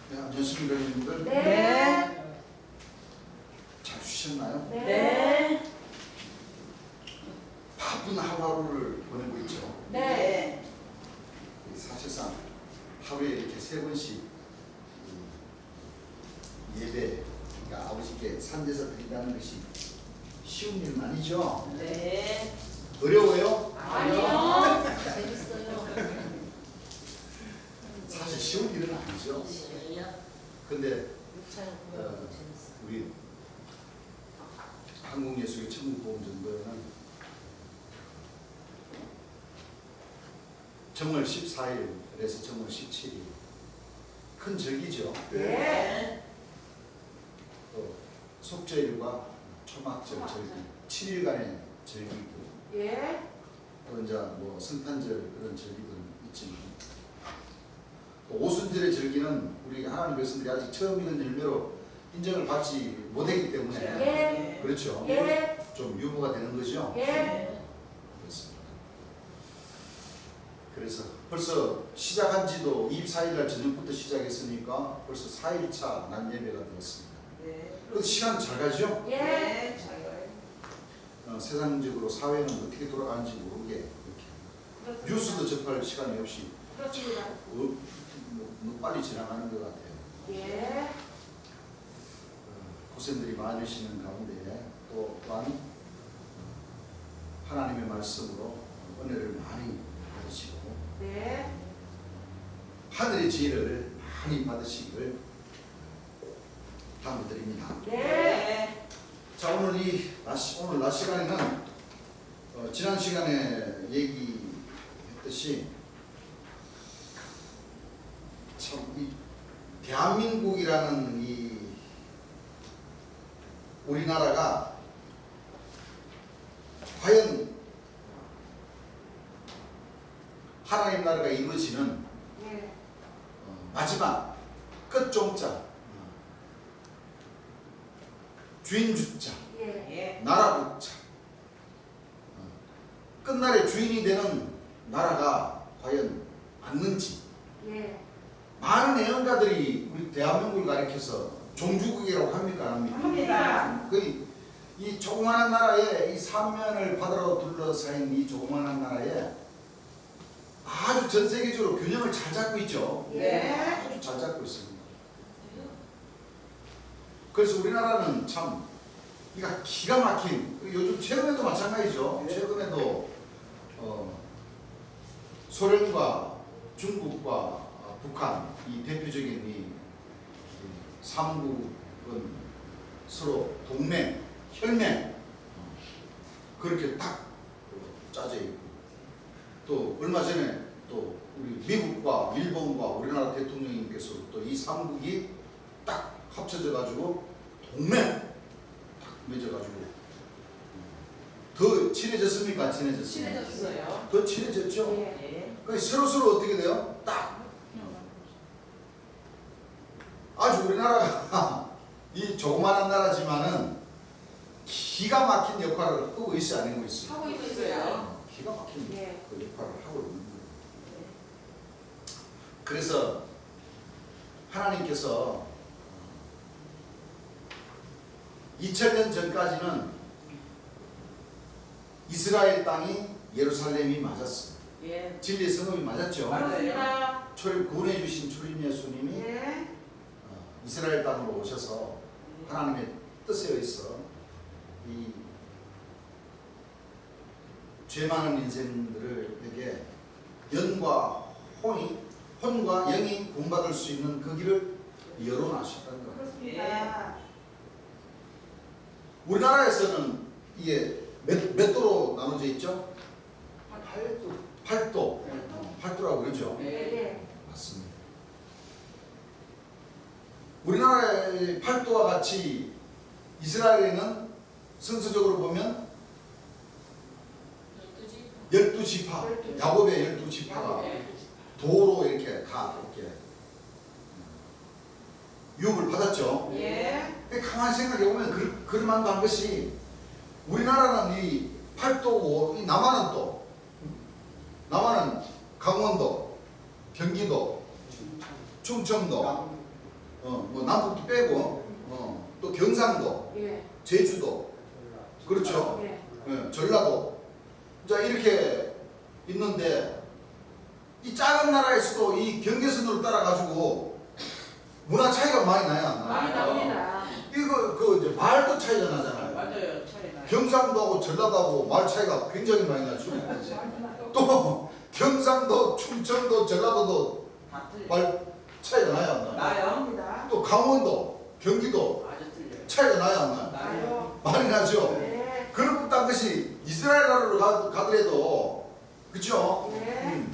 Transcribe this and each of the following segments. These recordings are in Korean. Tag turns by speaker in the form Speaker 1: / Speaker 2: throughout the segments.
Speaker 1: 네, 안녕하십니까 여러분들.
Speaker 2: 네.
Speaker 1: 잘 쉬셨나요?
Speaker 2: 네.
Speaker 1: 바쁜 하루하루를 보내고 있죠.
Speaker 2: 네.
Speaker 1: 사실상 하루에 이렇게 3번씩 예배, 그러니까 아버지께 산제사 드린다는 것이 쉬운 일은 아니죠.
Speaker 2: 네.
Speaker 1: 어려워요?
Speaker 2: 아니요. 재밌어요.
Speaker 1: 사실 쉬운 일은 아니죠. 근데 우리 한국예술의 천국보험전도회는 정월 14일에서 정월 17일 큰 절기죠.
Speaker 2: 네.
Speaker 1: 또 속죄일과 초막절 절기 7일간의 절기고
Speaker 2: 예.
Speaker 1: 또 이제 뭐 성탄절 그런 절기들은 있지만 또 오순절의 절기는 우리 하나님 백성들이 아직 처음 익은 열매로 인정을 받지 못했기 때문에
Speaker 2: 예.
Speaker 1: 그렇죠.
Speaker 2: 예.
Speaker 1: 좀 유보가 되는 거죠.
Speaker 2: 예.
Speaker 1: 그렇습니다. 그래서 벌써 시작한 지도 24일 날 저녁부터 시작했으니까 벌써 4일차 날 예배가 되었습니다.
Speaker 2: 네.
Speaker 1: 그래서 시간 잘 가죠?
Speaker 2: 예. 잘 가요.
Speaker 1: 세상적으로 사회는 어떻게 돌아가는지 모르게 이렇게 뉴스도 접할 시간이 없이
Speaker 2: 그렇습니다.
Speaker 1: 너무 빨리 지나가는 것 같아요.
Speaker 2: 예.
Speaker 1: 고생들이 많으시는 가운데 또한 하나님의 말씀으로 은혜를 많이 받으시고
Speaker 2: 네.
Speaker 1: 하늘의 지혜를 많이 받으시기를 당부드립니다.
Speaker 2: 네.
Speaker 1: 자, 오늘 낮 시간에는 지난 시간에 얘기했듯이 참 이 대한민국이라는 이 우리나라가 과연 하나님 나라가 이루어지는
Speaker 2: 예.
Speaker 1: 마지막 끝종자 주인주자
Speaker 2: 예.
Speaker 1: 나라국자 끝날에 주인이 되는 나라가 과연 맞는지
Speaker 2: 예.
Speaker 1: 많은 애언가들이 우리 대한민국을 가리켜서 종주국이라고 합니까? 안 합니까?
Speaker 2: 합니다.
Speaker 1: 이 조그마한 나라에 이 삼면을 바다로 둘러싸인 이 조그마한 나라에 아주 전 세계적으로 균형을 잘 잡고 있죠.
Speaker 2: 예.
Speaker 1: 아주 잘 잡고 있습니다. 그래서 우리나라는 참 이가 기가 막힌 요즘 최근에도 마찬가지죠. 최근에도 소련과 중국과 북한 이 대표적인 이 삼국은 서로 동맹, 혈맹 그렇게 딱 짜져 있고 또 얼마 전에 또 우리 미국과 일본과 우리나라 대통령님께서 또 이 삼국이 딱 합쳐져 가지고 동맹 딱 맺어가지고 더 친해졌습니까? 안 친해졌습니까?
Speaker 2: 친해졌어요.
Speaker 1: 더 친해졌죠?
Speaker 2: 예.
Speaker 1: 그러니까 서로서로 어떻게 돼요? 딱 아주 우리나라가 이 조그마한 나라지만은 기가 막힌 역할을 하고 있어요, 안 하고 있어요?
Speaker 2: 하고 있어요.
Speaker 1: 기가 막힌
Speaker 2: 예.
Speaker 1: 그 역할을 하고 있는 거예요. 그래서 하나님께서 2000년 전까지는 이스라엘 땅이 예루살렘이 맞았어요.
Speaker 2: 예.
Speaker 1: 진리의 성읍이 맞았죠.
Speaker 2: 맞습니다.
Speaker 1: 구원해 주신 주님 예수님이
Speaker 2: 예.
Speaker 1: 이스라엘 땅으로 오셔서 하나님의 뜻에 의해서 이 죄 많은 인생들에게 영과 혼과 영이 구원받을 수 있는 그 길을 열어놔셨다는 거예요.
Speaker 2: 그렇습니다.
Speaker 1: 우리나라에서는 이게 몇 도로 나눠져 있죠? 8도. 8도라고 그러죠?
Speaker 2: 예.
Speaker 1: 맞습니다. 우리나라의 8도와 같이 이스라엘에는 성서적으로 보면 12지파, 야곱의 12지파가 도로 이렇게 다 이렇게 유업을 받았죠.
Speaker 2: 예.
Speaker 1: 가만히 생각해 보면 그럴만도 한 것이 우리나라는 이 8도고 이 남한은 강원도, 경기도, 충청도, 뭐 남북도 빼고, 또 경상도,
Speaker 2: 예.
Speaker 1: 제주도, 그렇죠.
Speaker 2: 예.
Speaker 1: 전라도. 자, 이렇게 있는데, 이 작은 나라에서도 이 경계선으로 따라가지고 문화 차이가 많이 나요, 안
Speaker 2: 많이
Speaker 1: 나요?
Speaker 2: 납니다.
Speaker 1: 이거, 이제 말도 차이가 나잖아요.
Speaker 3: 맞아요. 차이 나요.
Speaker 1: 경상도하고 전라도하고 말 차이가 굉장히 많이 나죠. 또 경상도, 충청도, 전라도도
Speaker 3: 다 틀려요.
Speaker 1: 말 차이가 나요, 안 나요?
Speaker 3: 나요.
Speaker 2: 납니다.
Speaker 1: 또 강원도, 경기도
Speaker 3: 아주 틀려요.
Speaker 1: 차이가 나요, 안 나요?
Speaker 3: 나요.
Speaker 1: 많이 나죠.
Speaker 2: 예.
Speaker 1: 그런 것도 한 것이 이스라엘 나라로 가더라도, 그쵸?
Speaker 2: 예.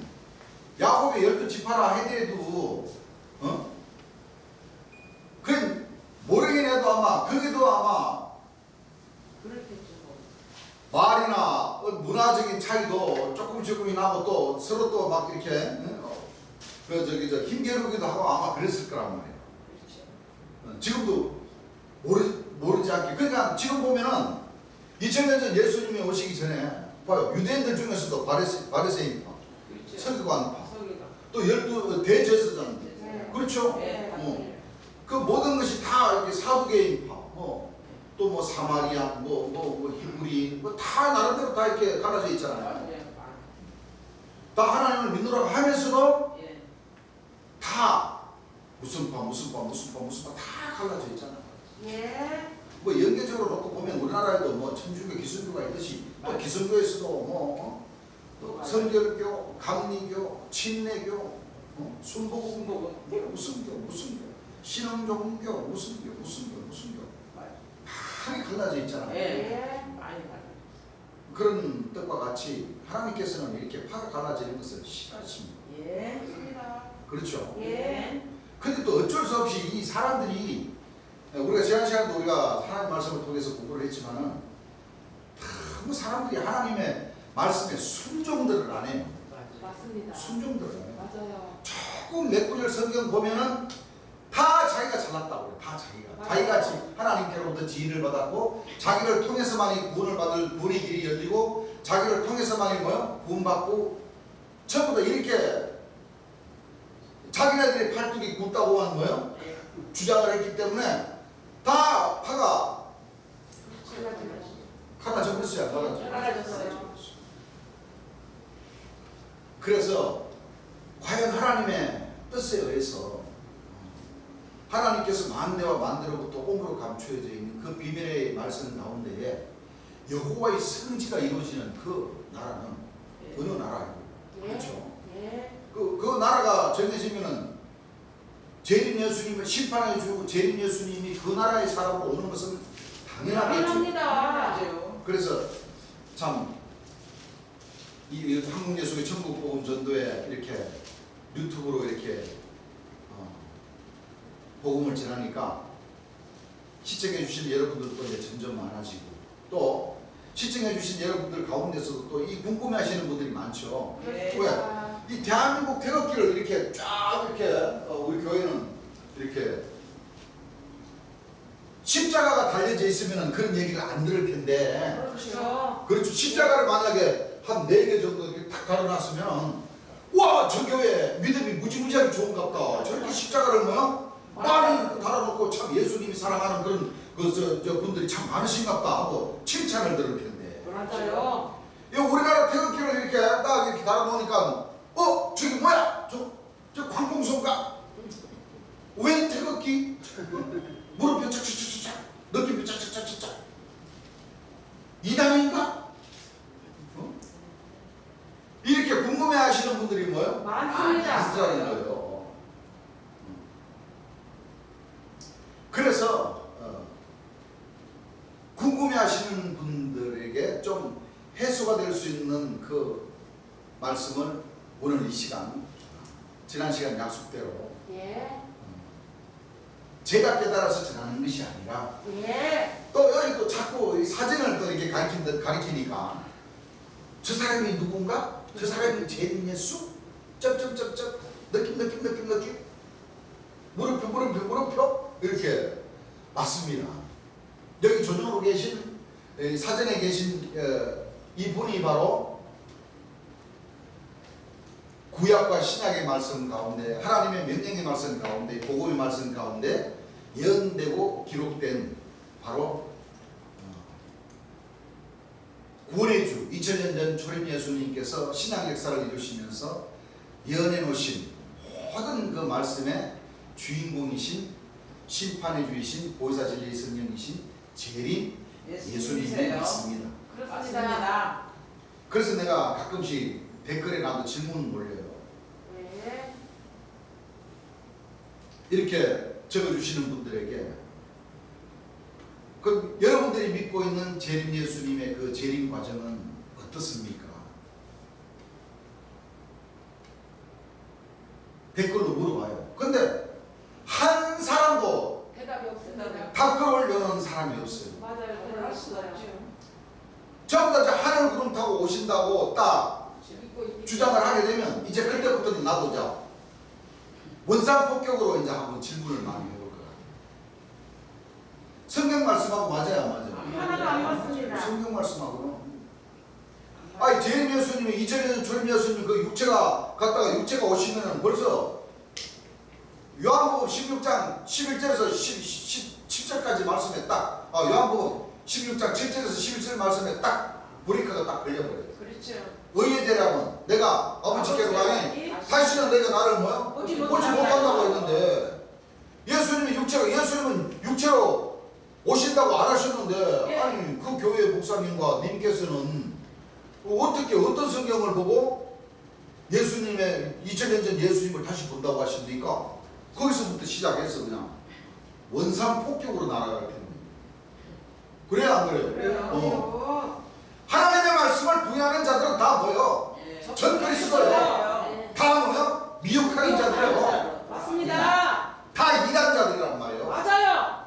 Speaker 1: 야곱의 12지파라 해도, 그건 모르긴 해도 아마, 거기도 아마
Speaker 2: 그렇겠죠.
Speaker 1: 말이나 문화적인 차이도 조금이 나고 또 서로 또 막 이렇게, 힘겨루기도 하고 아마 그랬을 거란 말이에요. 지금도 모르지 않게. 그러니까 지금 보면은 2000년 전 예수님이 오시기 전에 봐요. 유대인들 중에서도 바리새인파,
Speaker 3: 그렇죠.
Speaker 1: 서기관파,
Speaker 3: 서기관.
Speaker 1: 또 12 대제사장,
Speaker 2: 네.
Speaker 1: 그렇죠?
Speaker 3: 네.
Speaker 1: 그 모든 것이 다 이렇게 사두개인파, 또 뭐 사마리아, 히브리, 다 나름대로 다 이렇게 갈라져 있잖아요.
Speaker 3: 맞아요.
Speaker 1: 다 하나님을 믿노라고 하면서도
Speaker 3: 예.
Speaker 1: 다 무슨 파 다 갈라져 있잖아요.
Speaker 2: 예.
Speaker 1: 뭐 연계적으로 놓고 보면 우리나라에도 뭐 천주교, 기성교가 있듯이 또
Speaker 3: 맞아요.
Speaker 1: 기성교에서도 뭐
Speaker 3: 또
Speaker 1: 성결교, 강리교, 침례교, 순복음,
Speaker 3: 순복음.
Speaker 1: 무슨 교, 신흥종교, 무슨 교.
Speaker 3: 맞아요.
Speaker 1: 크게 갈라져 있잖아요.
Speaker 3: 예.
Speaker 2: 예.
Speaker 3: 많이 달라요.
Speaker 1: 그런 뜻과 같이 하나님께서는 이렇게 파가 갈라지는 것을 싫어하십니다.
Speaker 3: 예.
Speaker 2: 맞습니다.
Speaker 1: 그렇죠.
Speaker 2: 예.
Speaker 1: 근데 또 어쩔 수 없이 이 사람들이, 우리가 지난 시간에도 우리가 하나님 말씀을 통해서 공부를 했지만은 너무 사람들이 하나님의 말씀에 순종들을 안 해요.
Speaker 3: 맞아요.
Speaker 2: 맞습니다.
Speaker 1: 순종들을 안 해요.
Speaker 2: 맞아요.
Speaker 1: 조금 몇 구절 성경 보면은 다 자기가 잘났다고 그래요. 다 자기가 하나님께로부터 지혜를 받았고, 자기를 통해서만이 구원을 받을 구원의 길이 열리고, 자기를 통해서만이 구원받고, 전부 다 이렇게 자기네들의 팔뚝이 굳다고 하는
Speaker 3: 예.
Speaker 1: 주장을 했기 때문에 다 파가 갈라졌어요.
Speaker 2: 갈라졌어요.
Speaker 1: 그래서 과연 하나님의 뜻에 의해서 하나님께서 만대와 만대로부터 옴으로 감추어져 있는 그 비밀의 말씀 가운데에 여호와의 성지가 이루어지는 그 나라는
Speaker 3: 예.
Speaker 1: 어느 나라예요?
Speaker 2: 예.
Speaker 1: 그렇죠.
Speaker 2: 예.
Speaker 1: 그 나라가 정해지면은 재림 예수님을 심판해 주고 재림 예수님이 그 나라의 사람으로 오는 것은 당연하겠죠.
Speaker 2: 당연합니다.
Speaker 3: 맞아요.
Speaker 1: 그래서 참 이 한국예수의 천국복음 전도에 이렇게 유튜브로 이렇게 복음을 전하니까 시청해 주신 여러분들도 이제 점점 많아지고, 또 시청해 주신 여러분들 가운데서도 또 이 궁금해하시는 분들이 많죠.
Speaker 3: 예.
Speaker 1: 왜? 이 대한민국 태극기를 이렇게 쫙 이렇게 우리 교회는 이렇게 십자가가 달려져 있으면 그런 얘기를 안 들을 텐데,
Speaker 2: 그렇죠.
Speaker 1: 그렇죠. 십자가를 만약에 한 4개 정도 이렇게 딱 달아놨으면, 와, 저 교회 믿음이 무지무지하게 좋은갑다. 저렇게 십자가를 많이 달아놓고 참 예수님이 사랑하는 그런 저 분들이 참 많으신갑다 하고 칭찬을 들을 텐데,
Speaker 2: 맞아요.
Speaker 1: 이 우리나라 태극기를 이렇게 딱 이렇게 달아놓으니까, 저기 뭐야? 저 관공서인가? 왜 태극기? 무릎표 착착착착, 느낌표 착착착착. 이단인가? 이렇게 궁금해하시는 분들이 뭐예요?
Speaker 2: 많습니다.
Speaker 1: 많다는 거예요. 그래서 궁금해하시는 분들에게 좀 해소가 될 수 있는 그 말씀을 오늘 이 시간, 지난 시간 약속대로
Speaker 2: 예.
Speaker 1: 제가 깨달아서 전하는 것이 아니라,
Speaker 2: 예.
Speaker 1: 또 여기 또 자꾸 이 사진을 또 이렇게 가리키니까 저 사람이 누군가? 저 사람이 재림 예수? 쩝쩝쩝쩝 느낌 물음표 이렇게 맞습니다. 여기 조정으로 계신 사전에 계신 이분이 바로 구약 구약과 신약의 말씀 가운데 하나님의 명령의 말씀 가운데 복음의 말씀 가운데 예언되고 기록된 바로 구원의 주 2000년 전 초림 예수님께서 신약 역사를 이루시면서 예언해 놓으신 모든 그 말씀의 주인공이신 심판의 주이신 보혜사 진리의 성령이신 재림 예수님이 있습니다.
Speaker 2: 그렇습니다.
Speaker 1: 그래서 내가 가끔씩 댓글에 나도 질문 올려요.
Speaker 2: 네.
Speaker 1: 이렇게 적어주시는 분들에게 그 여러분들이 믿고 있는 재림 예수님의 그 재림 과정은 어떻습니까? 댓글로 물어봐요. 근데 한 사람도
Speaker 2: 대답이 없습니다.
Speaker 1: 답글을 여는 사람이 없어요.
Speaker 2: 맞아요. 그럴 수가 없죠.
Speaker 1: 전부 다 이제 하늘 구름 타고 오신다고 딱
Speaker 2: 믿고
Speaker 1: 주장을 하게 되면 이제 그때부터는 나도 이제 원상 폭격으로 이제 한번 질문을 많이 해볼 거야. 성경 말씀하고 맞아요, 안 맞아요?
Speaker 2: 하나도 안 맞습니다.
Speaker 1: 성경 말씀하고는. 아니 재림 예수님이 2000년 초림 예수님 그 육체가 갔다가 육체가 오시면은 벌써 요한복음 16장 11절에서 17절까지 말씀에 딱 요한복음 16장 7절에서 11절 말씀에 딱 브레이크가 딱 걸려버려요.
Speaker 2: 그렇죠.
Speaker 1: 의에 대라면 내가 아버지께로 가니 다시는 내가 나를 뭐야?
Speaker 2: 오지
Speaker 1: 못한다고 했는데 예수님은 육체로 오신다고 안 하셨는데
Speaker 2: 예.
Speaker 1: 아니 그 교회 목사님과 님께서는 어떻게 어떤 성경을 보고 예수님의 2000년 전 예수님을 다시 본다고 하십니까? 거기서부터 시작해서 그냥 원상 폭격으로 날아갈 텐데 그래요 안 그래요?
Speaker 2: 그래요.
Speaker 1: 하나님의 말씀을 부인하는 자들은 다 뭐요?
Speaker 3: 예.
Speaker 1: 전 그리스도예요.
Speaker 2: 네.
Speaker 1: 다 뭐요? 미혹하는 자들이에요.
Speaker 2: 맞습니다.
Speaker 1: 다 이단자들이란 말이에요.
Speaker 2: 맞아요.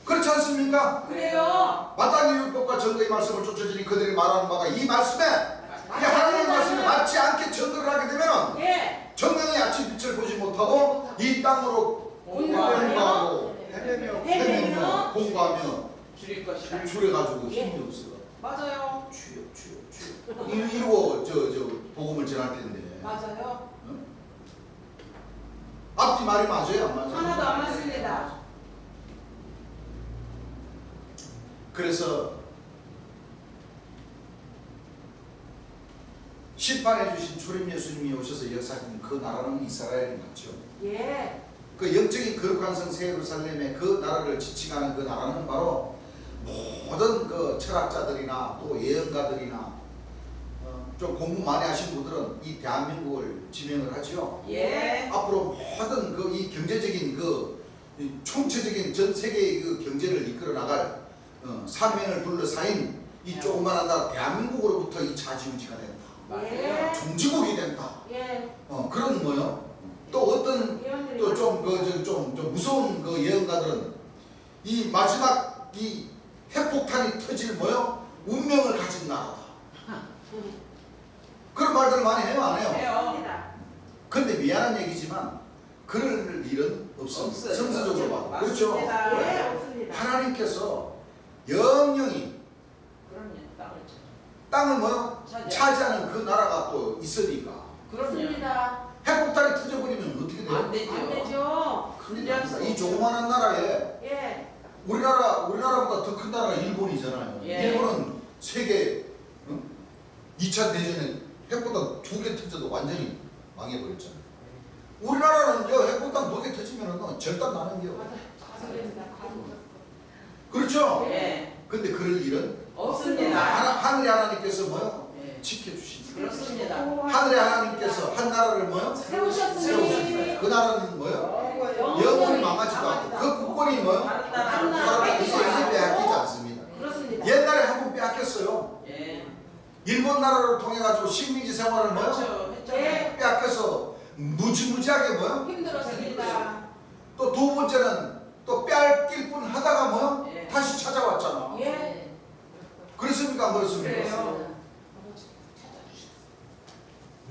Speaker 1: 그렇지 않습니까?
Speaker 2: 그래요.
Speaker 1: 마땅히 율법과 전도의 말씀을 쫓아지니 그들이 말하는 바가 이 말씀에 이 하나님의 말씀에 맞지 않게 전도를 하게 되면
Speaker 2: 예.
Speaker 1: 정령이 아침 빛을 보지 못하고 이 땅으로 공부하고 헤매며 공부하며
Speaker 3: 줄일 것이다.
Speaker 1: 줄여가지고 힘이 없어.
Speaker 2: 맞아요.
Speaker 1: 주여 이러고 저 복음을 전할 텐데
Speaker 2: 맞아요.
Speaker 1: 앞뒤 말이 맞아요 안 맞아요?
Speaker 2: 하나도 안 맞습니다.
Speaker 1: 그래서 심판해 주신 초림 예수님이 오셔서 역사하신 그 나라는 이스라엘이 맞죠.
Speaker 2: 예.
Speaker 1: 그 영적인 거룩한 성 새 예루살렘의 그 나라를 지칭하는 그 나라는 바로 모든 그 철학자들이나 또 예언가들이나 좀 공부 많이 하신 분들은 이 대한민국을 지명을 하죠.
Speaker 2: 예.
Speaker 1: 앞으로 모든 그 이 경제적인 이 총체적인 전 세계의 그 경제를 이끌어 나갈 삼면을 둘러싸인 이 조그만한 나라 대한민국으로부터 이 좌지우지가 된다.
Speaker 2: 예.
Speaker 1: 종지국이 된다.
Speaker 2: 예.
Speaker 1: 그런 뭐요? 또 어떤
Speaker 2: 예언들이
Speaker 1: 또 좀 무서운 그 예언가들은 이 마지막 이 핵폭탄이 터질 뭐요? 운명을 가진 나라다. 그런 말들을 많이 해요, 안 해요?
Speaker 2: 맞습니다.
Speaker 1: 근데 미안한 얘기지만 그럴 일은 없습니다.
Speaker 3: 없어요.
Speaker 1: 성서적으로 봐도. 그렇죠?
Speaker 2: 맞습니다. 예. 없습니다.
Speaker 1: 하나님께서 영영이
Speaker 3: 그럼요. 땅을
Speaker 1: 땅을 뭐요?
Speaker 3: 차지하는.
Speaker 1: 차지하는 그 나라가 또 있으니까
Speaker 3: 그럼요.
Speaker 2: 맞습니다.
Speaker 1: 핵폭탄이 터져버리면 어떻게 돼요?
Speaker 3: 안 되죠.
Speaker 2: 안 되죠.
Speaker 1: 큰일 납니다. 이 조그마한 나라에
Speaker 2: 예.
Speaker 1: 우리나라보다 더 큰 나라가 일본이잖아요.
Speaker 3: 예.
Speaker 1: 일본은 세계 2차 대전에 핵폭탄 2개 터져도 완전히 망해버렸잖아요. 우리나라는 핵폭탄 2개 터지면 절단 나는 게
Speaker 2: 맞습니다.
Speaker 1: 그렇죠?
Speaker 3: 예.
Speaker 1: 근데 그럴 일은
Speaker 3: 없습니다.
Speaker 1: 하늘의 하나님께서 뭐요?
Speaker 3: 예.
Speaker 1: 지켜주십니다.
Speaker 3: 그렇습니다.
Speaker 1: 하늘의 하나님께서 한 나라를 뭐요?
Speaker 2: 세우셨으니
Speaker 1: 그 나라는 뭐요? 영원히
Speaker 2: 영원히
Speaker 1: 망하지도 않고 그 국권이 뭐요?
Speaker 3: 다른
Speaker 2: 다른
Speaker 3: 나라.
Speaker 2: 나라.
Speaker 1: 이제 빼앗기지 않습니다.
Speaker 2: 그렇습니다.
Speaker 1: 옛날에 한 번 빼앗겼어요.
Speaker 3: 예.
Speaker 1: 일본 나라를 통해 가지고 식민지 생활을 뭐요?
Speaker 3: 그렇죠. 했잖아요.
Speaker 2: 예.
Speaker 1: 빼앗겨서 무지무지하게 뭐요?
Speaker 2: 힘들었습니다.
Speaker 1: 또 두 번째는 또 빼앗길 뿐 하다가 뭐요?
Speaker 3: 예.
Speaker 1: 다시 찾아왔잖아.
Speaker 2: 예.
Speaker 1: 그렇습니까? 안 그렇습니까?
Speaker 2: 그래요.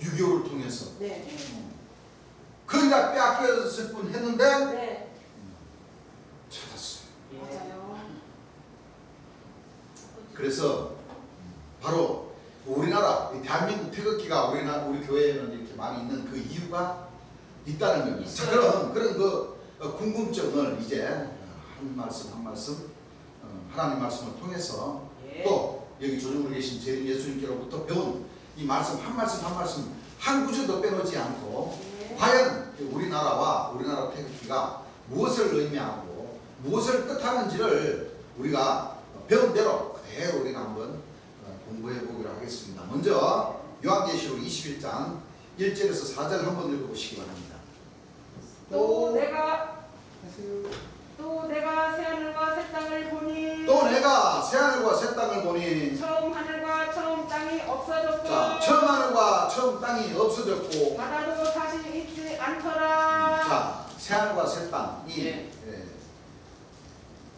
Speaker 1: 6.25를 통해서
Speaker 2: 네.
Speaker 1: 거기가 빼앗겼을 뿐 했는데
Speaker 2: 네.
Speaker 1: 찾았어요.
Speaker 3: 예.
Speaker 2: 맞아요.
Speaker 1: 그래서 바로 우리나라 이 대한민국 태극기가 우리 우리 교회에는 이렇게 많이 있는 그 이유가 있다는 겁니다. 자,
Speaker 3: 있어요.
Speaker 1: 그런 그 궁금증을 이제 한 말씀 한 말씀 하나님 말씀을 통해서
Speaker 3: 예.
Speaker 1: 또 여기 조정으로 계신 재림 예수님께로부터 배운 이 말씀 한 말씀 한 말씀 한 구절도 빼놓지 않고
Speaker 2: 네.
Speaker 1: 과연 우리나라와 우리나라 태극기가 무엇을 의미하고 무엇을 뜻하는지를 우리가 배운 대로 그대로 우리가 한번 공부해 보기로 하겠습니다. 먼저 요한계시록 21장 1절에서 4절 한번 읽어보시기 바랍니다.
Speaker 2: 또 내가 새하늘과 새 땅을 보니
Speaker 1: 또 내가 새하늘과 새 땅을 보니
Speaker 2: 처음 하늘과 처음 땅이 없어졌고
Speaker 1: 자, 처음 하늘과 처음 땅이 없어졌고
Speaker 2: 바다도 다시 있지 않더라.
Speaker 1: 자, 새하늘과 새 땅이
Speaker 3: 예.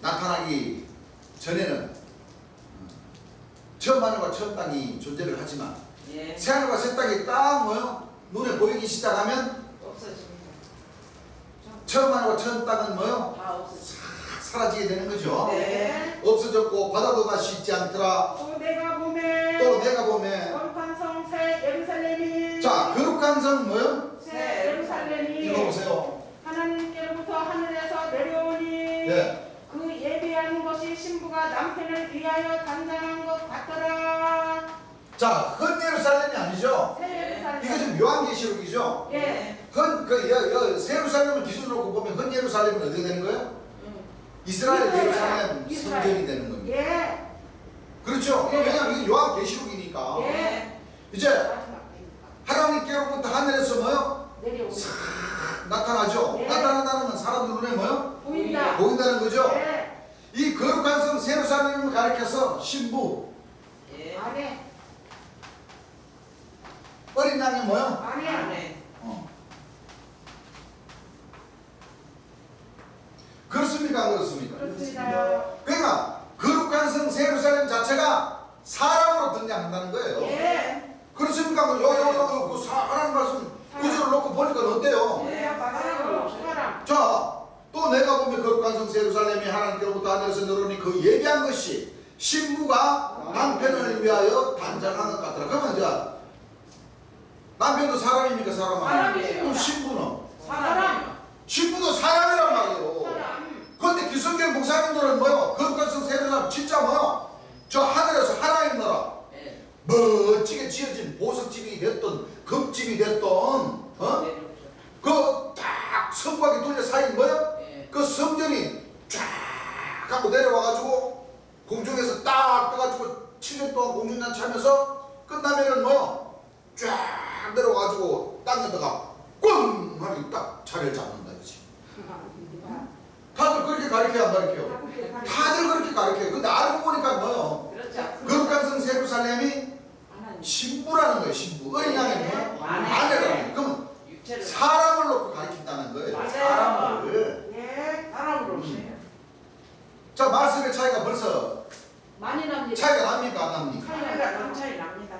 Speaker 1: 나타나기 전에는 처음 하늘과 처음 땅이 존재를 하지만
Speaker 3: 예.
Speaker 1: 새하늘과 새 땅이 딱 뭐요? 눈에 보이기 시작하면
Speaker 3: 없어집니다.
Speaker 1: 처음 하늘과 처음 땅은 뭐요?
Speaker 3: 다 없어집니다.
Speaker 1: 사라지게 되는 거죠.
Speaker 3: 네.
Speaker 1: 없어졌고 바다도 다시 있지 않더라.
Speaker 2: 또 내가 보매
Speaker 1: 또 내가 보면
Speaker 2: 거룩한 성 새 예루살렘이
Speaker 1: 자, 거룩한 성 뭐요?
Speaker 2: 새 예루살렘이
Speaker 1: 읽어보세요.
Speaker 2: 하나님께로부터 하늘에서 내려오니
Speaker 1: 예.
Speaker 2: 그 예비한 것이 신부가 남편을 위하여 단장한 것 같더라.
Speaker 1: 자, 현 예루살렘이 아니죠?
Speaker 2: 새 예루살렘.
Speaker 1: 이거 지금 요한계시록이죠?
Speaker 2: 예.
Speaker 1: 새 예루살렘을 기준으로 놓고 보면 현 예루살렘은 어디가 되는 거예요? 이스라엘 예루살렘
Speaker 2: 이스라엘.
Speaker 1: 성전이 되는 겁니다.
Speaker 2: 예.
Speaker 1: 그렇죠?
Speaker 2: 예.
Speaker 1: 왜냐하면 이게 요한계시록이니까
Speaker 2: 예.
Speaker 1: 이제
Speaker 2: 마지막 때니까.
Speaker 1: 하나님께로부터 하늘에서 뭐요?
Speaker 2: 내려오니
Speaker 1: 나타나죠?
Speaker 2: 예.
Speaker 1: 나타난다는 건 사람들 눈에 뭐요?
Speaker 2: 보인다.
Speaker 1: 보인다는 거죠?
Speaker 2: 예.
Speaker 1: 이 거룩한 성 새 예루살렘을 가리켜서 신부
Speaker 3: 예.
Speaker 2: 안에
Speaker 1: 어린 양이 뭐요?
Speaker 2: 안에
Speaker 3: 안에.
Speaker 1: 그렇습니까? 안 그렇습니까?
Speaker 2: 그렇습니다.
Speaker 1: 그러니까 거룩한 성 새 예루살렘 자체가 사람으로 등장한다는 거예요.
Speaker 2: 예.
Speaker 1: 그렇습니까? 그 하나님 말씀 구절을 놓고 보니까 어때요?
Speaker 2: 예. 맞아요. 사람.
Speaker 1: 자, 또 내가 보면 거룩한 성 새 예루살렘이 하나님께로부터 하늘에서 내려오니 그 예비한 것이 신부가 남편을 위하여 단장한 것 같더라. 그러면 이제 남편도 사람입니까? 사람 아니에요?
Speaker 2: 사람이에요.
Speaker 1: 그럼 신부는?
Speaker 2: 사람.
Speaker 1: 신부도 사람이란 말이에요.
Speaker 2: 사람.
Speaker 1: 그런데 기성교 목사님들은 뭐요? 거룩한 성 새 예루살렘 진짜 뭐요? 저 하늘에서 하나님 나라
Speaker 3: 예.
Speaker 1: 멋지게 지어진 보석집이 됐던 금집이 됐던
Speaker 3: 내려오죠.
Speaker 1: 그 딱 성곽이 둘러 쌓인 뭐요?
Speaker 3: 예.
Speaker 1: 그 성전이 쫙 하고 내려와가지고 공중에서 딱 떠가지고 7년 동안 공중잔치 하면서 끝나면은 뭐요? 쫙 내려와가지고 땅에다가 꽝 하니 딱 자리를 잡는다 이지. 다들 그렇게 가르쳐요 안 가르쳐요? 다들 그렇게 가르쳐요. 근데 알고 보니까 뭐요?
Speaker 3: 그렇지 않습니다.
Speaker 1: 거룩한 성 예루살렘이
Speaker 3: 하나님.
Speaker 1: 신부라는 거예요. 신부. 어린 양이 뭐예요?
Speaker 3: 아내.
Speaker 1: 아내라는 거예요. 그럼
Speaker 3: 육체를
Speaker 1: 사람을 놓고 가르친다는 거예요.
Speaker 3: 맞아요.
Speaker 1: 사람을.
Speaker 2: 예.
Speaker 3: 사람으로 오세요.
Speaker 1: 자, 말씀의 차이가 벌써
Speaker 2: 많이 납니다.
Speaker 1: 차이가 납니까 안 납니까?
Speaker 3: 차이가 큰 차이 납니다.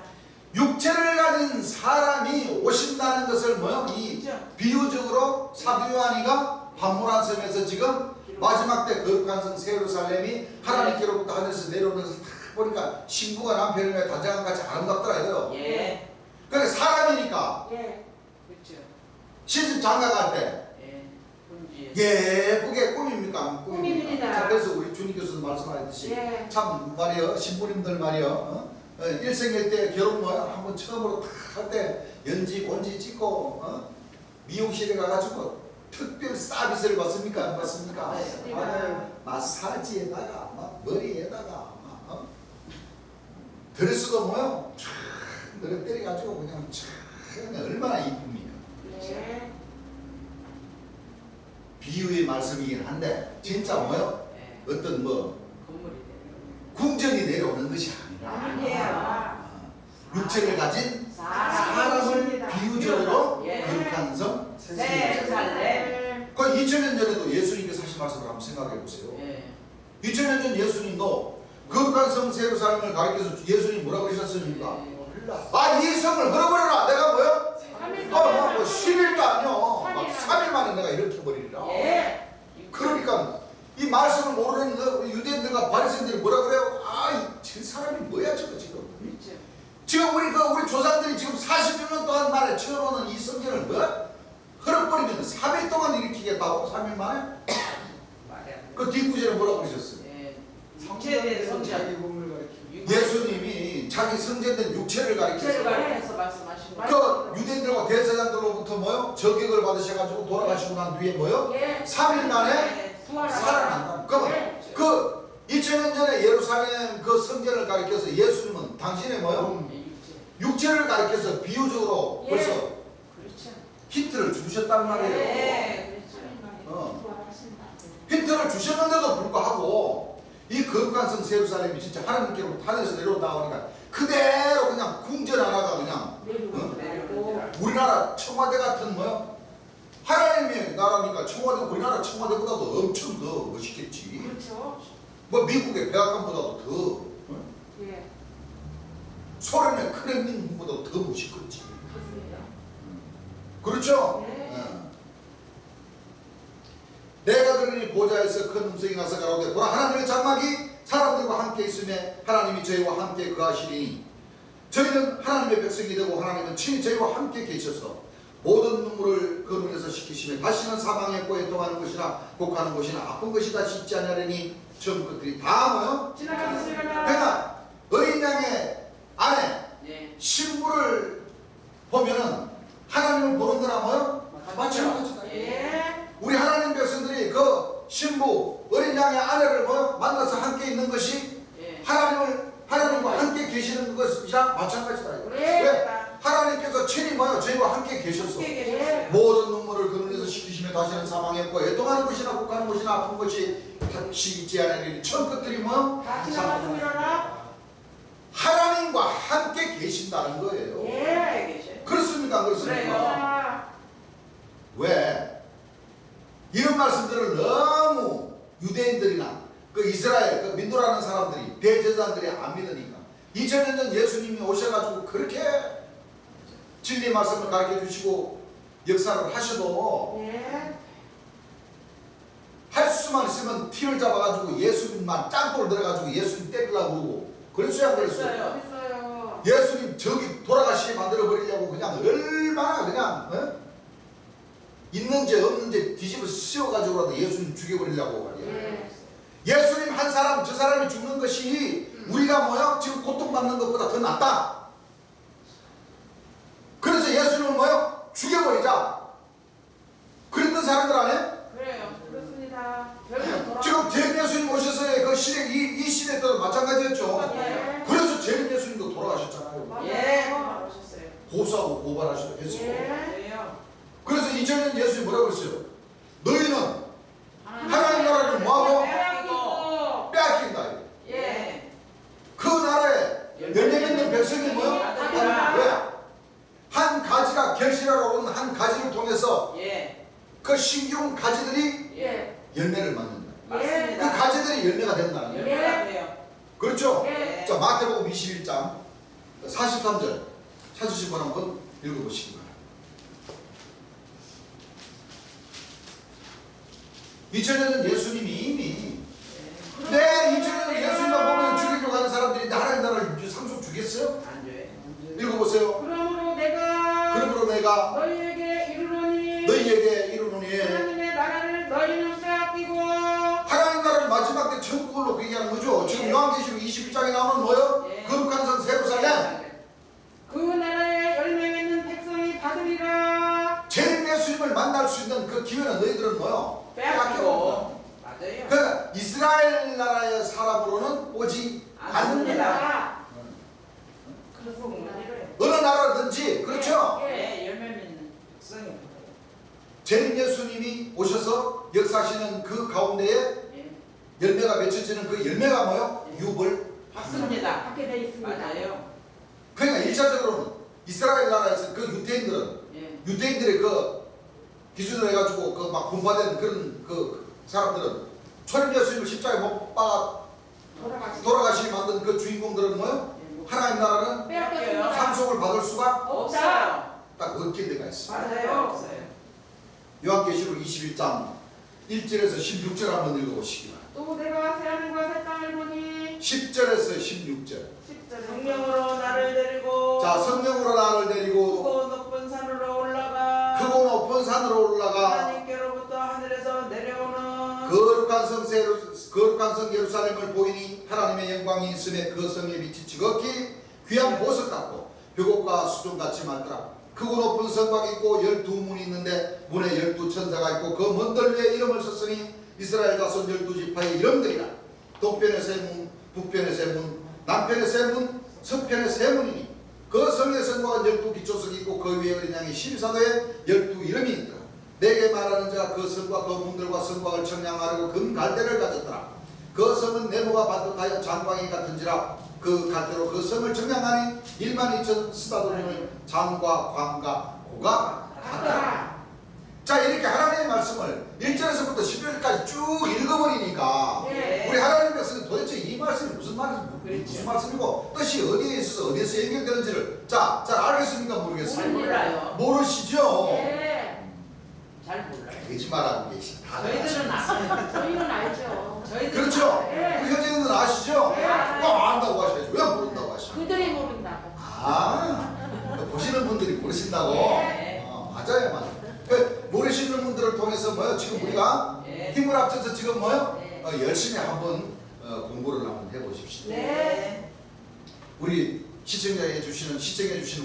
Speaker 1: 육체를 가진 사람이 오신다는 것을 뭐요? 이
Speaker 3: 그죠?
Speaker 1: 비유적으로 사도 요한이가 반문한 섬에서 지금 마지막 때 거룩한 성 새 예루살렘이 하나님께로부터 하늘에서 내려오는 것을 딱 보니까 신부가 남편을 위해 단장한 같이 아름답더라고요.
Speaker 3: 예.
Speaker 1: 그러니까 사람이니까
Speaker 2: 예.
Speaker 3: 그렇죠.
Speaker 1: 시집 장가 갈 때
Speaker 3: 예. 군주에.
Speaker 1: 예쁘게 꾸밉니까?
Speaker 2: 꾸밉니다.
Speaker 1: 자, 그래서 우리 준희 교수도 말씀하셨듯이
Speaker 2: 예.
Speaker 1: 참 말이요 신부님들 말이요 일생일 때 결혼 뭐 한번 처음으로 딱 할 때 연지 본지 찍고 미용실에 가가지고 특별 서비스를 받습니까 안 받습니까?
Speaker 2: 받습니다.
Speaker 1: 아유, 마사지에다가 막 머리에다가 막 드레스도 뭐요 쫙 늘어 때려가지고 그냥 쫙 얼마나 이쁩니까?
Speaker 2: 예.
Speaker 1: 비유의 말씀이긴 한데 진짜 뭐요
Speaker 3: 예.
Speaker 1: 어떤 뭐
Speaker 3: 건물이 되는
Speaker 1: 궁전이 내려오는 것이 아니라
Speaker 3: 아니에요.
Speaker 1: 육체를 가진 사람을
Speaker 2: 사람입니다.
Speaker 1: 비유적으로
Speaker 3: 예.
Speaker 1: 거룩한 성
Speaker 3: 새 예루살렘.
Speaker 1: 그 2000년 전에도 예수님께서 하신 말씀을 한번 생각해 보세요.
Speaker 3: 예.
Speaker 1: 2000년 전 예수님도 거룩한 성 새 예루살렘을 가리켜서 예수님 뭐라고 그러셨습니까? 아, 이 성을 헐어버려라. 내가 뭐요? 10일도 아니요. 막 3일 만에 내가 일으켜 버리리라.
Speaker 3: 예.
Speaker 1: 그러니까 이 말씀을 모르는 그 유대인들과 바리새인들이 뭐라 그래요? 아, 저 사람이 뭐야 저거 지금?
Speaker 3: 그렇죠.
Speaker 1: 지금 우리 조상들이 지금 40년 동안 만에 채워놓은 이 성전을 뭐? 흐름버리면 3일 동안 일으키겠다고? 3일 만에?
Speaker 3: 말이 안 돼.
Speaker 1: 그 뒷구절에 뭐라고 그러셨어요?
Speaker 3: 예. 육체된 성전.
Speaker 4: 몸을 가리키고
Speaker 1: 예수님이 자기 성전된 육체를
Speaker 3: 육체를
Speaker 1: 가리켜서
Speaker 3: 가리켜서 말씀하신 거예요.
Speaker 1: 그 유대인들과 대제사장들로부터 뭐요? 저격을 받으셔가지고 돌아가시고 난 뒤에 뭐요?
Speaker 2: 예.
Speaker 1: 3일 만에
Speaker 3: 네.
Speaker 1: 살아난다. 그러면
Speaker 2: 예.
Speaker 1: 그 2000년 전에 예루살렘 그 성전을 가리켜서 예수님은 당신의 뭐요?
Speaker 3: 예, 육체.
Speaker 1: 육체를 가리켜서 비유적으로
Speaker 2: 예.
Speaker 1: 벌써
Speaker 3: 그렇죠.
Speaker 1: 힌트를 주셨단 말이에요.
Speaker 3: 네.
Speaker 1: 힌트를 주셨는데도 불구하고 이 거룩한 성 예루살렘이 진짜 하나님께로부터 하늘에서 내려오다 그대로 그냥 궁전 하나가 그냥 우리나라 청와대 같은 뭐요? 하나님의 나라니까 청와대 우리나라 청와대보다도 엄청 더 멋있겠지.
Speaker 2: 그렇죠.
Speaker 1: 뭐 미국의 백악관보다도 더
Speaker 2: 예.
Speaker 1: 소련의 크렘린보다도 더 멋있겠지.
Speaker 2: 그렇습니다.
Speaker 1: 그렇죠?
Speaker 2: 네.
Speaker 1: 내가 들으니 보좌에서 큰 음성이 나서 가로되 보라 하나님의 장막이 사람들과 함께 있음에 하나님이 저희와 함께 거하시리니 저희는 하나님의 백성이 되고 하나님은 친히 저희와 함께 계셔서 모든 눈물을 그 눈에서 씻기시며 다시는 사망의 고에 동하는 것이나 곡하는 것이나 아픈 것이 다시 있지 않으려니 전 것들이 다 뭐요?
Speaker 2: 지나가시리라.
Speaker 1: 그러니까 어린 양의 안에
Speaker 3: 네.
Speaker 1: 신부를 보면은 하나님을 보는 거나 뭐요? 마찬가지다.
Speaker 2: 예.
Speaker 1: 우리 하나님 백성들이 그 신부 어린 양의 아내를 뭐요? 만나서 함께 있는 것이
Speaker 3: 예.
Speaker 1: 하나님과 함께 계시는 것이랑 마찬가지다.
Speaker 2: 예.
Speaker 1: 왜? 하나님께서 친히 뭐요? 저희와 함께 계셔서
Speaker 3: 함께 계셨어요.
Speaker 1: 모든 눈물을 그 눈에서 씻기시며 다시는 사망에 없고 애통하는 것이나 곡하는 것이나 아픈 것이 다시 있지 않으니 천 것들이 뭐요?
Speaker 2: 다 지나갔습니다.
Speaker 1: 하나님과 함께 계신다는 거예요.
Speaker 2: 예.
Speaker 3: 함께 계셔요.
Speaker 1: 그렇습니까? 안 그렇습니까?
Speaker 3: 그래요.
Speaker 2: 자,
Speaker 1: 왜? 이런 말씀들을 너무 유대인들이나 그 이스라엘 그 민도라는 사람들이 대제사장들이 안 믿으니까 2000년 전 예수님이 오셔가지고 그렇게 진리 말씀을 가르쳐 주시고 역사를 하셔도
Speaker 2: 예.
Speaker 1: 할 수만 있으면 티를 잡아가지고 예수님만 짱돌 들어가지고 예수님 때리려고 그러고 그랬어요 안 그랬어요?
Speaker 2: 어딨어요?
Speaker 1: 예수님 저기 돌아가시게 만들어 버리려고 그냥 얼마나 그냥 있는지 없는지 뒤집어 씌워가지고라도 예수님 죽여버리려고 말이에요.
Speaker 2: 예.
Speaker 1: 예수님 한 사람 저 사람이 죽는 것이 우리가 뭐야 지금 고통받는 것보다 더 낫다. 그래서 예수님을 뭐야 죽여버리자. 그랬던 사람들 아니에요?
Speaker 3: 그래요.
Speaker 2: 그렇습니다. 별로 돌아.
Speaker 1: 지금 재림 예수님 오셔서의 그 시대 이 시대 때도 마찬가지였죠.
Speaker 2: 예.
Speaker 1: 그래서 재림 예수님도 돌아가셨잖아요.
Speaker 3: 예. 돌아오셨어요.
Speaker 1: 고소하고 고발하시고 했어요.
Speaker 2: 예.
Speaker 3: 그래요.
Speaker 1: 그래서 2000년 예수님 뭐라고 했어요? 너희는 하나님 나라를 뭐하고
Speaker 2: 빼앗기고.
Speaker 1: 빼앗긴다.
Speaker 3: 예.
Speaker 1: 그 나라에 열매 맺는 백성이 뭐야? 왜? 한 가지가 결실하러 오는 한 가지를 통해서
Speaker 3: 예.
Speaker 1: 그 신기한 가지들이
Speaker 2: 예.
Speaker 1: 열매를 맺는다. 그
Speaker 3: 맞습니다.
Speaker 1: 가지들이 열매가 된다는 거예요.
Speaker 3: 열매가 돼요.
Speaker 1: 그렇죠?
Speaker 2: 예.
Speaker 1: 자, 마태복음 21장 43절 찾으신 분 한번 읽어보시기 바랍니다. 2000년 전 예수님이 이미 네, 2000년 전 예수님만 보면 죽이려고 하는 사람들인데 하나님 나라를 상속 주겠어요?
Speaker 3: 안 줘요.
Speaker 1: 읽어보세요.
Speaker 2: 그러므로 내가
Speaker 1: 그러므로 내가
Speaker 2: 너희에게 이르노니
Speaker 1: 너희에게 이르노니
Speaker 2: 하나님의 나라를 너희는 빼앗기고
Speaker 1: 하나님 나라를 마지막 때 천국을 놓고 얘기하는 거죠. 지금
Speaker 3: 예.
Speaker 1: 요한계시록 21장에 나오는 뭐요?
Speaker 3: 예.
Speaker 1: 거룩한 성 예루살렘.
Speaker 2: 그 나라에 열매 맺는 백성이 받으리라.
Speaker 1: 재림 예수님을 만날 수 있는 그 기회는 너희들은 뭐요?
Speaker 3: 빼앗기고. 맞아요.
Speaker 1: 그러니까 이스라엘 나라의 사람으로는 오지 않는다.
Speaker 2: 아,
Speaker 3: 그렇습니다.
Speaker 1: 어느 나라든지 그렇죠?
Speaker 3: 예. 열매 맺는 백성이 붙어요.
Speaker 1: 재림 예수님이 오셔서 역사하시는 그 가운데에
Speaker 3: 예.
Speaker 1: 열매가 맺혀지는 그 열매가 뭐요? 유업을
Speaker 3: 맞습니다.
Speaker 2: 받게 돼 있습니다.
Speaker 3: 맞아요.
Speaker 1: 그러니까 1차적으로는 이스라엘 나라에서 그 유대인들은
Speaker 3: 예.
Speaker 1: 유대인들의 그 기준을 해가지고 그 막 분파된 그런 그 사람들은 초림 예수님을 십자가에 못 박아 돌아가시게 만든 그 주인공들은 뭐요? 하나님 나라는
Speaker 2: 빼앗겼습니다.
Speaker 1: 상속을 받을 수가
Speaker 3: 없어요.
Speaker 1: 딱 없게 데가 있습니다.
Speaker 3: 맞아요. 없어요.
Speaker 1: 요한계시록 21장 1절에서 16절 한번 읽어보시기 바랍니다.
Speaker 2: 또 내가 새 하늘과 새 땅을 보니
Speaker 1: 10절에서 16절.
Speaker 2: 10절에
Speaker 3: 성령으로 나를 데리고
Speaker 1: 자, 성령으로 나를 데리고
Speaker 3: 크고 높은 산으로 올라가
Speaker 1: 크고 높은 산으로 올라가
Speaker 3: 하나님께로부터 하늘에서 내려오는
Speaker 1: 거룩한 성 예루살렘을 보이니 하나님의 영광이 있음에 그 성의 빛이 지극히 귀한 보석 같고 벽옥과 수종같이 맑더라. 크고 높은 성곽이 있고 12문이 있는데 문에 12천사가 있고 그 문들 위에 이름을 썼으니 이스라엘 자손 12지파의 이름들이라. 동편의 세 문, 북편의 세 문, 남편의 세 문, 서편의 세 문이니 그 성의 성곽은 12기초석이 있고 그 위에 어린 양이 12사도의 12이름이 있더라. 내게 말하는 자가 그 성과 그 문들과 성곽을 청량하려고 금 갈대를 가졌더라. 그 성은 네모가 반듯하여 장광이 같은지라. 그 갈대로 그 성을 청량하니 12,000 스타돈을 장과 광과 고가 같더라. 자, 이렇게 하나님의 말씀을 1절에서부터 10절까지 쭉 읽어버리니까
Speaker 2: 네.
Speaker 1: 우리 하나님 백성은 도대체 이 말씀이 무슨
Speaker 3: 그렇죠.
Speaker 1: 무슨 말씀이고 뜻이 어디에 있어서 어디에서 연결되는지를 잘 알겠습니까? 모르겠어요?
Speaker 3: 잘 몰라요.
Speaker 1: 모르시죠?
Speaker 2: 네.
Speaker 3: 잘 몰라요.
Speaker 1: 거짓말하고 계시다.
Speaker 3: 저희들은 알아요.
Speaker 2: 저희는 알죠.
Speaker 3: 저희들은
Speaker 1: 그렇죠?
Speaker 2: 네.
Speaker 1: 우리 현재는 아시죠?
Speaker 2: 네, 알아요.
Speaker 1: 안다고 하셔야지. 왜 모른다고 하시죠?
Speaker 2: 그들이 모른다고.
Speaker 1: 보시는 분들이 모르신다고?
Speaker 3: 네.
Speaker 1: 맞아요, 맞아요. 모르시는 분들을 통해서 뭐요? 지금 우리가
Speaker 3: 네.
Speaker 1: 힘을 합쳐서 지금 뭐요?
Speaker 3: 네.
Speaker 1: 열심히 한번 공부를 한번 해보십시오.
Speaker 3: 네.
Speaker 1: 우리 시청해 주시는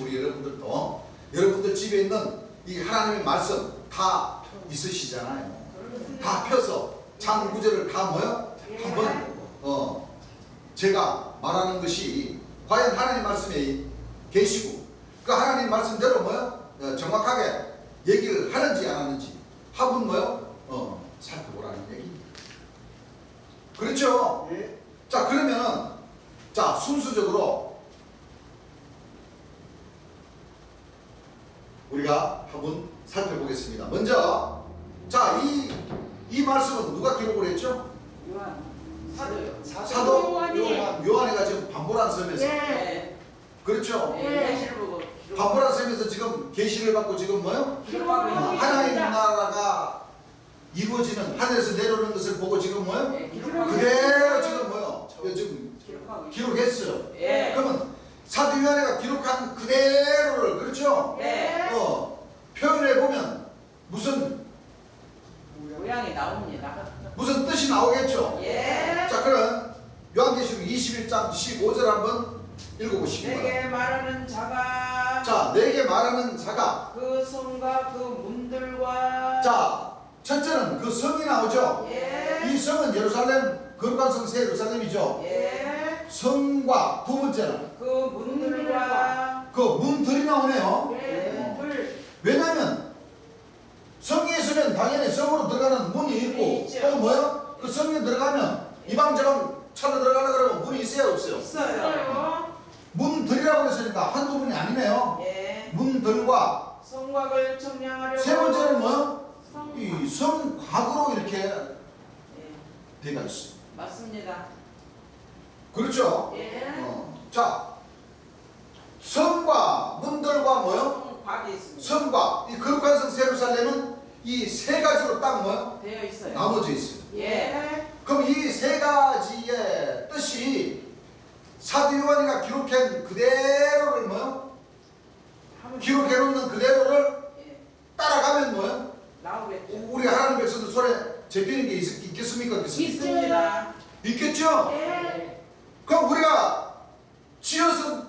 Speaker 1: 우리 여러분들도 여러분들 집에 있는 이 하나님의 말씀 다 있으시잖아요. 다 펴서 창구절을 다 뭐요? 한번 제가 말하는 것이 과연 하나님 말씀에 계시고 그 하나님 말씀대로 뭐요? 정확하게 얘기를 하는지 안 하는지 한번 뭐요? 살펴보라는 얘기입니다. 그렇죠?
Speaker 4: 예.
Speaker 1: 자, 그러면은 자, 순서적으로 우리가 한번 살펴보겠습니다. 먼저 자, 이 말씀은 누가 기록을 했죠?
Speaker 3: 요한 사도요.
Speaker 1: 사도
Speaker 2: 요한이.
Speaker 1: 요한이가 지금 반보란 섬에서
Speaker 3: 네.
Speaker 1: 그렇죠?
Speaker 3: 네. 계시를 보고
Speaker 1: 반보란 섬에서 지금 계시를 받고 지금 뭐요?
Speaker 3: 기록하고 있는
Speaker 1: 하나님 나라가 이루어지는 하늘에서 내려오는 것을 보고 지금 뭐요?
Speaker 3: 네, 기록하고
Speaker 1: 그대로 지금 뭐요? 지금
Speaker 3: 기록하고 있는
Speaker 1: 기록했어요.
Speaker 3: 예.
Speaker 1: 그러면 사도 요한이가 기록한 그대로를 그렇죠?
Speaker 3: 네.
Speaker 1: 표현해 보면 무슨
Speaker 3: 모양이 나옵니다.
Speaker 1: 뜻이 나오겠죠?
Speaker 3: 예.
Speaker 1: 자, 그럼 요한계시록 21장 15절 한번 읽어보시기 바랍니다.
Speaker 3: 내게 말하는 자가
Speaker 1: 자, 내게 말하는 자가
Speaker 3: 그 성과 그 문들과
Speaker 1: 자, 첫째는 그 성이 나오죠?
Speaker 3: 예.
Speaker 1: 이 성은 예루살렘, 거룩한 성 새 예루살렘이죠?
Speaker 3: 예.
Speaker 1: 성과 두 번째는
Speaker 3: 그 문들과
Speaker 1: 그 문들이 나오네요.
Speaker 2: 네. 불.
Speaker 1: 왜냐하면 성이 있으면 당연히 성으로 들어가는 문이 있고
Speaker 3: 있죠.
Speaker 1: 또 뭐요? 그 성에 들어가면 이방저방 차로 들어가려 그러면 문이 있어요 없어요?
Speaker 3: 있어요.
Speaker 2: 있어요.
Speaker 1: 문들이라고 했으니까 한두 문이 아니네요.
Speaker 3: 예.
Speaker 1: 문들과
Speaker 3: 성곽을 청량하려고
Speaker 1: 세 번째는 뭐요?
Speaker 2: 성.
Speaker 1: 이 성곽으로 이렇게
Speaker 3: 예.
Speaker 1: 되어 있어요.
Speaker 3: 맞습니다.
Speaker 1: 그렇죠?
Speaker 2: 예.
Speaker 1: 자, 성과 문들과 뭐요?
Speaker 3: 성곽이 있습니다.
Speaker 1: 성과 이 거룩한 성 예루살렘은 이 세 가지로 딱 뭐요?
Speaker 3: 되어 있어요.
Speaker 1: 나눠져 있어요.
Speaker 3: 예.
Speaker 1: 그럼 이 세 가지의 뜻이 사도 요한이가 기록한 그대로를 뭐요? 기록해 놓는 그대로를
Speaker 3: 예.
Speaker 1: 따라가면 뭐요?
Speaker 3: 나오겠죠.
Speaker 1: 우리 하나님 백성들 손에 잡히는 게 있겠습니까? 없겠습니까?
Speaker 3: 있습니다.
Speaker 1: 있겠죠?
Speaker 2: 예.
Speaker 1: 그럼 우리가 지어서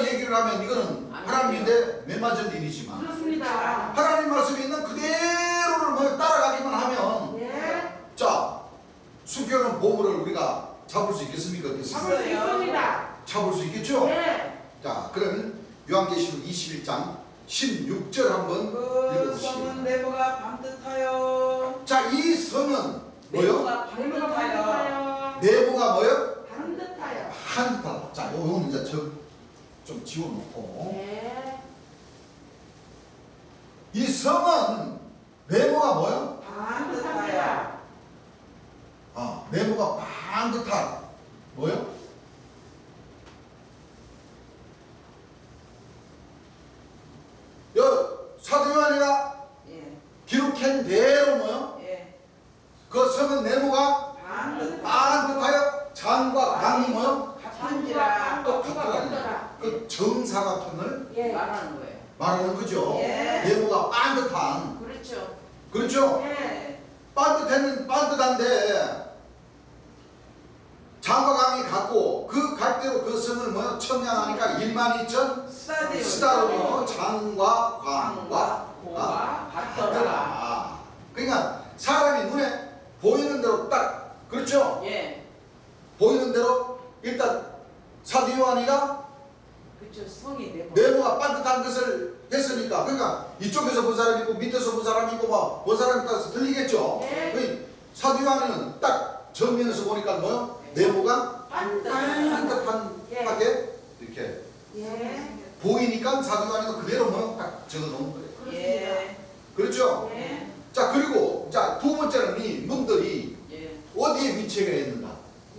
Speaker 1: 얘기를 하면 이거는 하나님인데 매맞은 일이지만
Speaker 2: 그렇습니다.
Speaker 1: 하나님 말씀에 있는 그대로를 뭐 따라가기만 하면
Speaker 2: 예.
Speaker 1: 자, 숨겨놓은 보물을 우리가 잡을 수 있겠습니까?
Speaker 2: 잡을 수
Speaker 1: 없겠습니까?
Speaker 2: 있습니다.
Speaker 1: 잡을 수 있겠죠?
Speaker 2: 예.
Speaker 1: 자, 그러면 요한계시록 21장 16절 한번
Speaker 3: 그
Speaker 1: 읽어보시기
Speaker 3: 성은
Speaker 1: 바랍니다.
Speaker 3: 내부가 반듯하여
Speaker 1: 자, 이 성은 뭐요?
Speaker 3: 내부가
Speaker 2: 내부가
Speaker 3: 반듯하여
Speaker 2: 반듯하여.
Speaker 1: 내부가 뭐요?
Speaker 2: 반듯하여.
Speaker 1: 한다. 자, 요거는 이제 좀 지워놓고
Speaker 2: 예.
Speaker 1: 이 성은 내부가 뭐요?
Speaker 3: 반듯하여
Speaker 1: 내부가 반듯하다. 뭐요? 사도 요한이가
Speaker 3: 예.
Speaker 1: 기록한 대로 뭐요?
Speaker 3: 예.
Speaker 1: 그 성은 네모가 반듯하여 장과 광이 뭐요?
Speaker 3: 같은지라
Speaker 1: 똑같더라. 그 정사각형을
Speaker 2: 예.
Speaker 3: 말하는 거예요.
Speaker 1: 말하는 거죠.
Speaker 3: 예.
Speaker 1: 네모가 반듯한.
Speaker 2: 그렇죠.
Speaker 1: 그렇죠?
Speaker 2: 예.
Speaker 1: 반듯한데 장과 광이 같고 그 갈대로 그 성을 뭐요? 청량하니까 12,000 스타로 장과 광과
Speaker 3: 고가 같더라.
Speaker 1: 같더라. 그러니까 사람이 눈에 보이는 대로 딱 그렇죠?
Speaker 3: 예.
Speaker 1: 보이는 대로 일단 사도 요한이가
Speaker 2: 그렇죠. 성이 네모.
Speaker 1: 네모가 반듯한 것을 했으니까 그러니까 이쪽에서 본 사람이 있고 밑에서 본 사람이 있고 막 본 사람에 따라서 틀리겠죠.
Speaker 2: 네.
Speaker 1: 그 사도 요한이는 딱 정면에서 보니까 뭐요? 네모가 반듯하게 이렇게
Speaker 2: 예.
Speaker 1: 보이니까 사도 요한이도 그대로 뭐요? 딱 적어 놓은 거예요.
Speaker 3: 예.
Speaker 1: 그렇죠?
Speaker 2: 예.
Speaker 1: 자 그리고 자 두 번째는 이 문들이
Speaker 3: 예.
Speaker 1: 어디에 위치가 있는가?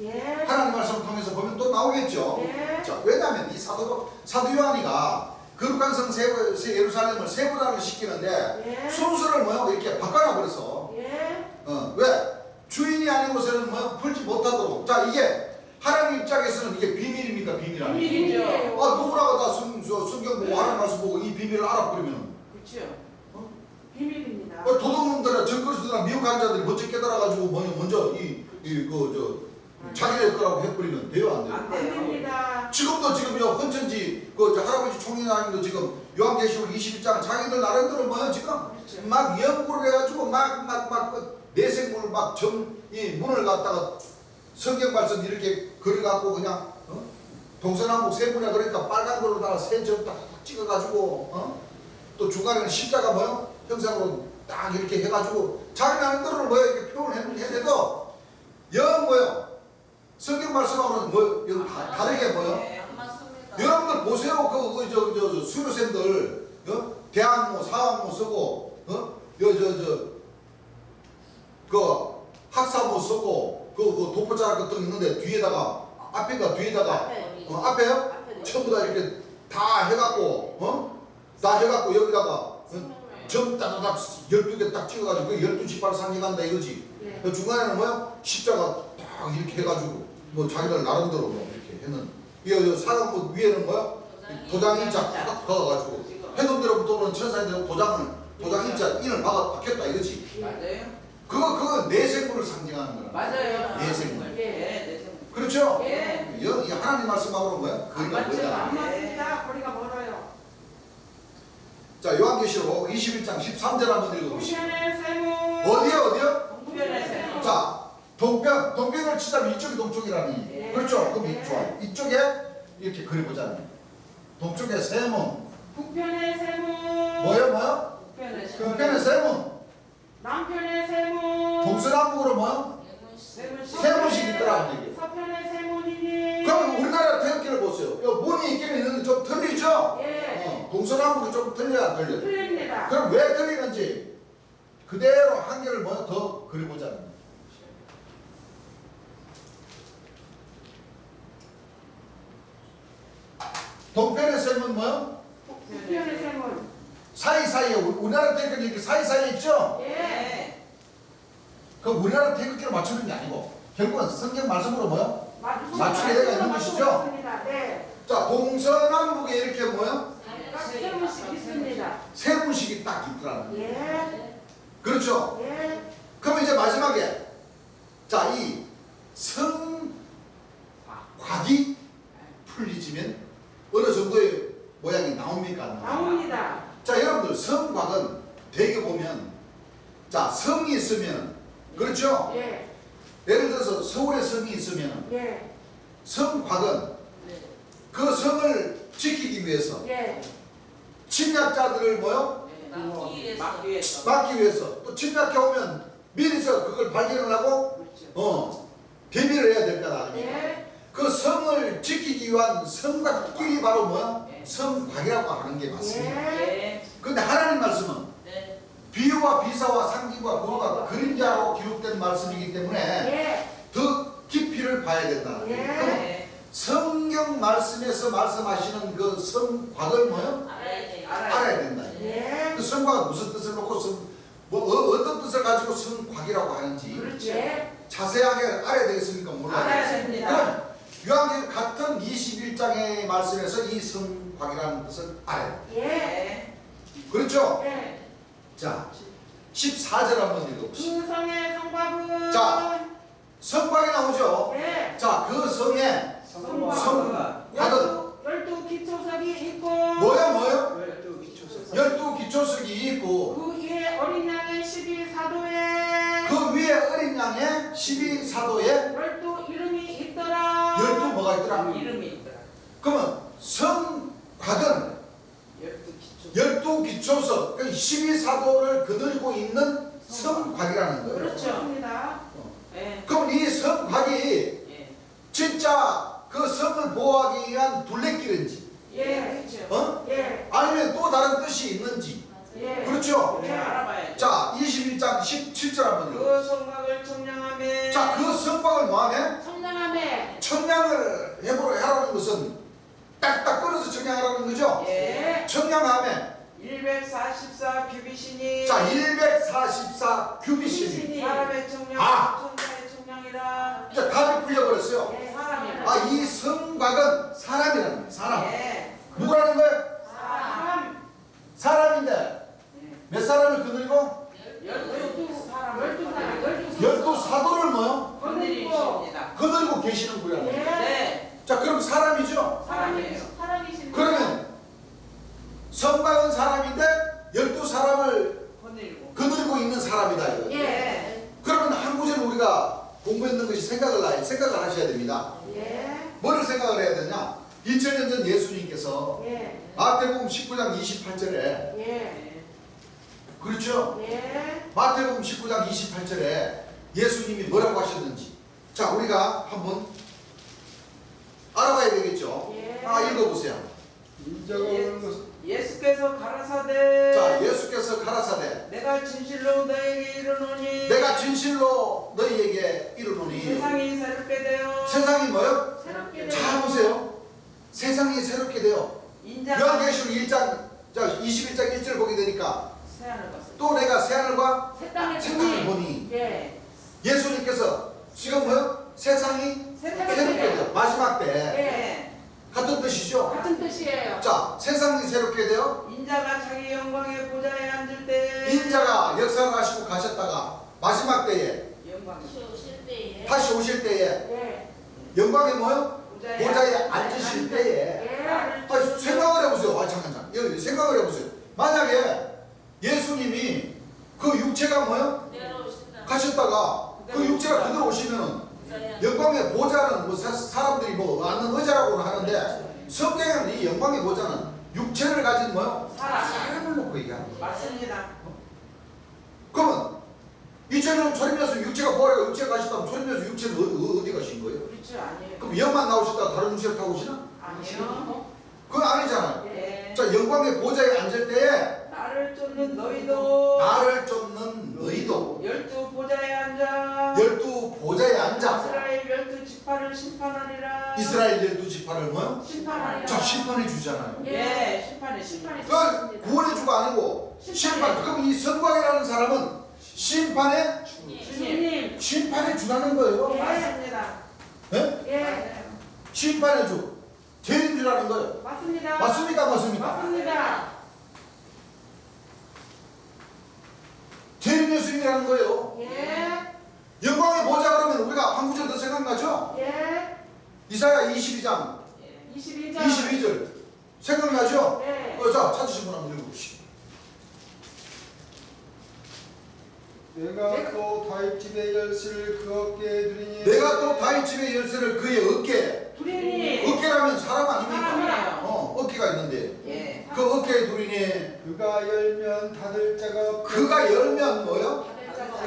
Speaker 2: 예.
Speaker 1: 하나님 말씀을 통해서 보면 또 나오겠죠.
Speaker 2: 예.
Speaker 1: 자, 왜냐하면 이 사도 요한이가 거룩한 성 예루살렘을 세분화를 시키는데
Speaker 2: 예.
Speaker 1: 순서를 뭐요 이렇게 바꿔놔 버려서
Speaker 2: 예.
Speaker 1: 왜 주인이 아니고서는 뭐 풀지 못하도록. 자 이게 하나님 입장에서는 이게 비밀입니까 비밀 아니에요?
Speaker 2: 비밀이에요.
Speaker 1: 누구라고 다 성경 보고 하나님 말씀 보고 이 비밀을 알아버리면
Speaker 3: 그렇죠.
Speaker 2: 비밀입니다.
Speaker 1: 도둑놈들이나 적그리스도나 미혹한 자들이 먼저 깨달아가지고 먼저 자기네 거라고 해버리면 돼요 안 돼요?
Speaker 3: 안
Speaker 2: 안
Speaker 3: 돼요.
Speaker 2: 됩니다.
Speaker 1: 지금도 지금요 헌천지 할아버지 총리님도 지금 요한계시록 21장 자기들 나름대로 뭐요 지금
Speaker 2: 그렇죠.
Speaker 1: 막 연구를 해가지고 막 내생물 이 문을 갖다가 성경 말씀 이렇게 그려갖고 그냥 동서남북 세분화 그러니까 빨간 걸로다가 세점 딱 찍어가지고 또 중간에는 십자가 뭐요 형상으로 딱 이렇게 해가지고 자기 나름대로 뭐요 이렇게 표현을 했는데도 영 뭐요 성경 말씀하고는 뭐 다르게 뭐요.
Speaker 3: 예.
Speaker 1: 여러분들 보세요. 저 수료생들 대학모 사학모 쓰고 그 학사모 쓰고 그 독보자락 같은 거 있는데 뒤에다가 뒤에다가 앞에요? 전부 다 이렇게 다 해갖고 다 해갖고 여기다가 점 따다닥 12개 딱 찍어가지고 그 12지파를 상징한다 이거지.
Speaker 2: 예.
Speaker 1: 그 중간에는 뭐야? 십자가 딱 이렇게 해가지고 뭐 자기들 나름대로 뭐 이렇게 했는. 이 사각모 위에는 뭐야? 도장 인자 딱 박아가지고 해놓은 대로부터는 천사인대로 도장 인자 인을 박혔다 이거지.
Speaker 3: 맞아요.
Speaker 1: 그거 내생물을 상징하는 거라.
Speaker 3: 맞아요.
Speaker 1: 내생물.
Speaker 3: 예. 내생물.
Speaker 1: 그렇죠?
Speaker 2: 예.
Speaker 1: 이 하나님 말씀하고는 뭐야? 거리가
Speaker 3: 맞죠.
Speaker 1: 뭐냐?
Speaker 2: 안 맞습니다. 거리가 멀어요.
Speaker 1: 자 요한계시록 21장 13절 한번 읽어보시죠.
Speaker 2: 동편의 세모.
Speaker 1: 어디요?
Speaker 3: 동편의 세모.
Speaker 1: 자 동편을 치자면 이쪽이 동쪽이라니.
Speaker 2: 예.
Speaker 1: 그렇죠? 그럼
Speaker 2: 예.
Speaker 1: 좋아. 이쪽에 이렇게 그려보자니. 동쪽에 세문.
Speaker 2: 북편의 세모.
Speaker 1: 뭐요?
Speaker 3: 동편의 세모.
Speaker 1: 동편에 세문.
Speaker 2: 남편의 세모.
Speaker 1: 동서남북으로 뭐요? 세문씩 있더라. 이게.
Speaker 2: 서편의 세모니니.
Speaker 1: 그럼 우리나라 태극기를 보세요. 요 문이 있기는 있는데 좀 틀리죠?
Speaker 2: 예.
Speaker 1: 동서남북이 좀 틀려야 안 틀려요?
Speaker 2: 틀립니다.
Speaker 1: 그럼 왜 틀리는지 그대로 한 개를 뭐요? 더 그려보자니. 동편의 세문 뭐요?
Speaker 2: 북편의 세모.
Speaker 1: 사이사이에 우리나라 태극기 이렇게 사이사이에 있죠?
Speaker 2: 예.
Speaker 1: 그 우리나라 태극기로 맞추는 게 아니고 결국은 성경 말씀으로 뭐요? 맞추게 되어 있는 것이죠?
Speaker 2: 맞습니다. 네.
Speaker 1: 자 동서남북에 이렇게 뭐요?
Speaker 2: 각 세모씩 있습니다.
Speaker 1: 세문식이 딱 있더라는 거예요.
Speaker 2: 예.
Speaker 1: 그렇죠?
Speaker 2: 예.
Speaker 1: 그러면 이제 마지막에 자 이 성곽이 풀리지면 어느 정도의 모양이 나옵니까? 안 나옵니까?
Speaker 2: 나옵니다.
Speaker 1: 자 여러분들 성곽은 대개 보면 자 성이 있으면 그렇죠?
Speaker 2: 예.
Speaker 1: 예를 들어서 서울에 성이 있으면
Speaker 2: 예.
Speaker 1: 성곽은 그 성을 지키기 위해서
Speaker 2: 예.
Speaker 1: 침략자들을 뭐요?
Speaker 3: 막기 위해서.
Speaker 1: 막기 위해서 또 침략해 오면 미리서 그걸 발견을 하고
Speaker 3: 그렇죠.
Speaker 1: 대비를 해야 될 거 아닙니까?
Speaker 2: 예.
Speaker 1: 그 성을 지키기 위한 성곽길이 바로 뭐야? 성곽이라고 하는 게 맞습니다.
Speaker 2: 예.
Speaker 3: 예.
Speaker 1: 근데 하나님 말씀은 비유와 비사와 상징과 구호가 그림자로 기록된 말씀이기 때문에
Speaker 2: 예.
Speaker 1: 더 깊이를 봐야 된다.
Speaker 2: 예.
Speaker 1: 그럼
Speaker 3: 예.
Speaker 1: 성경 말씀에서 말씀하시는 그 성곽을 뭐요? 알아야 된다.
Speaker 2: 예.
Speaker 1: 그 성곽은 무슨 뜻을 놓고 어떤 뜻을 가지고 성곽이라고 하는지
Speaker 3: 그렇죠.
Speaker 2: 예.
Speaker 1: 자세하게 알아야 되겠습니까? 몰라요.
Speaker 3: 알아야 됩니다.
Speaker 1: 그럼 요한계시록 같은 21장의 말씀에서 이 성곽이라는 뜻을 알아요.
Speaker 2: 예.
Speaker 3: 네.
Speaker 1: 그렇죠?
Speaker 2: 예.
Speaker 1: 자, 14절 한번 읽어보시죠.
Speaker 2: 그 성의 성곽은
Speaker 1: 자. 성곽이 나오죠?
Speaker 2: 예.
Speaker 1: 자, 그 성에
Speaker 3: 성곽.
Speaker 1: 받은
Speaker 2: 12 기초석이 있고
Speaker 1: 뭐요?
Speaker 3: 12기초석.
Speaker 1: 12기초석이 있고
Speaker 2: 그 위에 어린 양의 12사도에
Speaker 1: 그 위에 어린 양의 12사도에
Speaker 2: 12 이름이 있더라.
Speaker 1: 12 뭐가 있더라?
Speaker 3: 이름이 있더라.
Speaker 1: 그러면 성곽은
Speaker 3: 12기초석.
Speaker 1: 12기초석, 그 12사도를 거느리고 있는 성곽이라는 거예요.
Speaker 3: 그렇죠.
Speaker 2: 그렇습니다.
Speaker 3: 예.
Speaker 1: 그럼 이 성곽이
Speaker 3: 예.
Speaker 1: 진짜 그 성을 보호하기 위한 둘레길인지,
Speaker 2: 예.
Speaker 3: 그렇죠.
Speaker 1: 어?
Speaker 2: 예.
Speaker 1: 아니면 또 다른 뜻이 있는지,
Speaker 2: 예.
Speaker 1: 그렇죠?
Speaker 3: 우리 알아봐야죠.
Speaker 1: 자, 21장 17절 한번 읽어.
Speaker 3: 그 성곽을 청량하며
Speaker 1: 자, 그 성곽을 뭐하네?
Speaker 2: 성량함에
Speaker 1: 청량을 해라는 것은 딱딱 끊어서 청량하라는 거죠?
Speaker 3: 예.
Speaker 1: 청량함에
Speaker 3: 144 규빗이니
Speaker 1: 자, 144 규빗이니
Speaker 3: 사람의 청량
Speaker 1: 아.
Speaker 3: 천사의 청량이라.
Speaker 1: 이제 답이 풀려버렸어요.
Speaker 2: 예.
Speaker 3: 사람이라.
Speaker 1: 아, 이 성곽은 사람이라는 거예요. 사람.
Speaker 3: 예.
Speaker 1: 누구라는 거예요?
Speaker 2: 사람
Speaker 1: 사람인데 몇 사람을 거느리고
Speaker 3: 12 사람을
Speaker 1: 12 사도를 뭐요?
Speaker 3: 건드리십니다.
Speaker 1: 거느리고 계시는 분이라는 거예요.
Speaker 3: 네.
Speaker 1: 자, 그럼 사람이죠?
Speaker 2: 사람이신
Speaker 1: 그러면 성곽은 사람인데 12사람을
Speaker 3: 건드리고.
Speaker 1: 거느리고 있는 사람이다 이거예요.
Speaker 2: 예.
Speaker 1: 그러면 한 구절 우리가 공부했는 것이 생각을 하셔야 됩니다.
Speaker 2: 예.
Speaker 1: 뭐를 생각을 해야 되냐? 2000년 전 예수님께서
Speaker 2: 예.
Speaker 1: 마태복음 19장 28절에
Speaker 2: 예.
Speaker 1: 그렇죠?
Speaker 2: 예.
Speaker 1: 마태복음 19장 28절에 예수님이 뭐라고 하셨는지 자, 우리가 한번 알아봐야 되겠죠?
Speaker 2: 예.
Speaker 1: 읽어보세요.
Speaker 3: 예수께서 가라사대
Speaker 1: 자, 예수께서 가라사대
Speaker 3: 내가 진실로 너에게 이르노니
Speaker 1: 내가 진실로 너희에게 이르노니
Speaker 3: 세상이 새롭게 되어
Speaker 1: 세상이 뭐요?
Speaker 2: 새롭게
Speaker 1: 잘 보세요. 세상이 새롭게 되어
Speaker 3: 인자가
Speaker 1: 요한계시록 1장 21장 1절 보게 되니까
Speaker 3: 새하늘 봤어요.
Speaker 1: 또 내가 새하늘과
Speaker 2: 새 땅을
Speaker 1: 새 땅을 보니
Speaker 2: 예.
Speaker 1: 예수님께서 지금 뭐요? 세상이
Speaker 2: 새롭게
Speaker 1: 새롭게
Speaker 2: 돼요.
Speaker 1: 되어 마지막 때
Speaker 3: 예.
Speaker 1: 같은 뜻이죠?
Speaker 2: 같은 뜻이에요.
Speaker 1: 자, 세상이 새롭게 되어
Speaker 3: 인자가 자기 영광의 보좌에 앉을 때
Speaker 1: 인자가 역사를 하시고 가셨다가 마지막 때에
Speaker 3: 영광의
Speaker 1: 다시 오실 때에
Speaker 2: 예.
Speaker 1: 영광의 뭐요? 보좌에 앉으실 때에
Speaker 2: 예.
Speaker 1: 아니, 생각을 해보세요. 아, 잠깐. 여기 생각을 해보세요. 만약에 예수님이 그 육체가 뭐요? 가셨다가 그 육체가 그대로 오시면은 영광의 보좌는 뭐 사람들이 뭐 앉는 의자라고는 하는데 성경에는 이 영광의 보좌는 육체를 가진 뭐요? 사람을 놓고 얘기하는 거예요.
Speaker 3: 맞습니다.
Speaker 1: 그러면 이처럼 초림에서 육체가 보아가 육체가 가셨다면 초림에서 육체는 어디 가신 거예요?
Speaker 3: 그렇죠. 아니에요.
Speaker 1: 그럼 영만 나오셨다가 다른 육체를 타고 오시나?
Speaker 3: 아니요.
Speaker 1: 그건 아니잖아요.
Speaker 3: 예.
Speaker 1: 자, 영광의 보좌에 앉을 때에
Speaker 3: 나를 쫓는 너희도
Speaker 1: 나를 쫓는 너희도
Speaker 3: 12 보좌에 앉아
Speaker 1: 12 보좌에 앉아
Speaker 3: 이스라엘 12 지파를 심판하리라.
Speaker 1: 이스라엘 12지파를 뭐요?
Speaker 2: 심판하리라.
Speaker 1: 자, 심판해 주잖아요.
Speaker 3: 예, 심판해
Speaker 2: 심판해
Speaker 1: 그 구원해 주가 아니고 심판. 그럼 이 성곽이라는 사람은 심판해
Speaker 2: 주님.
Speaker 1: 심판해 주라는 거예요.
Speaker 2: 예.
Speaker 3: 맞습니다.
Speaker 1: 예?
Speaker 2: 예.
Speaker 1: 심판해 주. 죄인 주라는 거예요.
Speaker 2: 맞습니다.
Speaker 1: 맞습니까? 맞습니까?
Speaker 2: 맞습니다.
Speaker 1: 죄인 예수님이라는 거예요.
Speaker 2: 예.
Speaker 1: 영광의 보좌 그러면 우리가 한 구절 더 생각나죠?
Speaker 2: 예.
Speaker 1: 이사야 22장
Speaker 2: 22절.
Speaker 1: 22절 생각나죠?
Speaker 2: 네.
Speaker 1: 자, 찾으신 분 한번 읽어보시죠.
Speaker 4: 내가 또 다윗 집의 열쇠를 그 어깨에 두리니
Speaker 1: 내가 또 다윗 집의 열쇠를 그의 어깨에
Speaker 2: 두리니.
Speaker 1: 어깨라면 사람 아닙니까?
Speaker 3: 사람이에요.
Speaker 1: 어깨가 있는데
Speaker 3: 예.
Speaker 1: 그 어깨에 두리니
Speaker 4: 그가 열면 닫을 자가 없고
Speaker 1: 그가 열면 뭐요?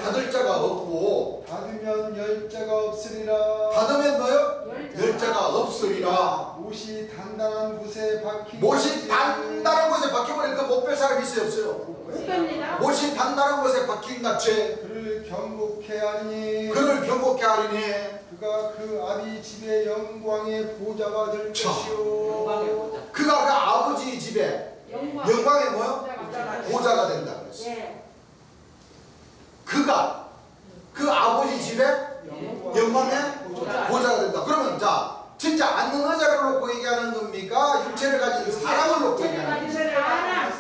Speaker 1: 닫을 자가 없고
Speaker 4: 닫으면 열 자가 없으리라.
Speaker 1: 닫으면 뭐요? 열 자가 없으리라.
Speaker 4: 못이 단단한 곳에 박힌
Speaker 1: 못이 단단한 곳에 박혀버린 그 못 뺄 사람이 있어요 없어요?
Speaker 2: 못됩니다.
Speaker 1: 못이 단단한 곳에 박힌 같이
Speaker 4: 그를 경고케 하리니
Speaker 1: 그를 경고케 하리니
Speaker 4: 그가 그 아비 집의 영광의 보좌가 될
Speaker 1: 자,
Speaker 3: 영광의
Speaker 4: 것이요
Speaker 3: 보좌.
Speaker 1: 그가 그 아버지 집에
Speaker 2: 영광.
Speaker 1: 영광의 뭐요?
Speaker 2: 보좌가
Speaker 1: 보좌가 된다 그랬어요.
Speaker 2: 예.
Speaker 1: 그가 그 아버지 집에 영광의 보좌가 된다. 그러면 자 진짜 앉는 의자를 놓고 얘기하는 겁니까? 육체를 가진 사람을 놓고 얘기하는 겁니까?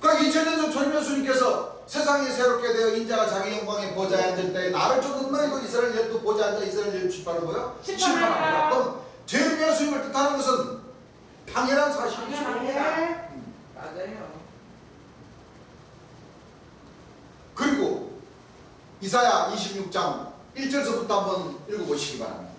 Speaker 1: 그러니까 2000년 전 초림 예수님께서 세상이 새롭게 되어 인자가 자기 영광의 보좌에 앉을 때 나를 쫓는 너희도 이스라엘 열두 보좌에 앉아 이스라엘 열두 심판을 뭐요? 심판하라. 그럼 죄인 예수님을 뜻하는 것은 당연한 사실이죠.
Speaker 3: 맞아요.
Speaker 1: 그리고 이사야 26장 1절서부터 한번 읽어보시기 바랍니다.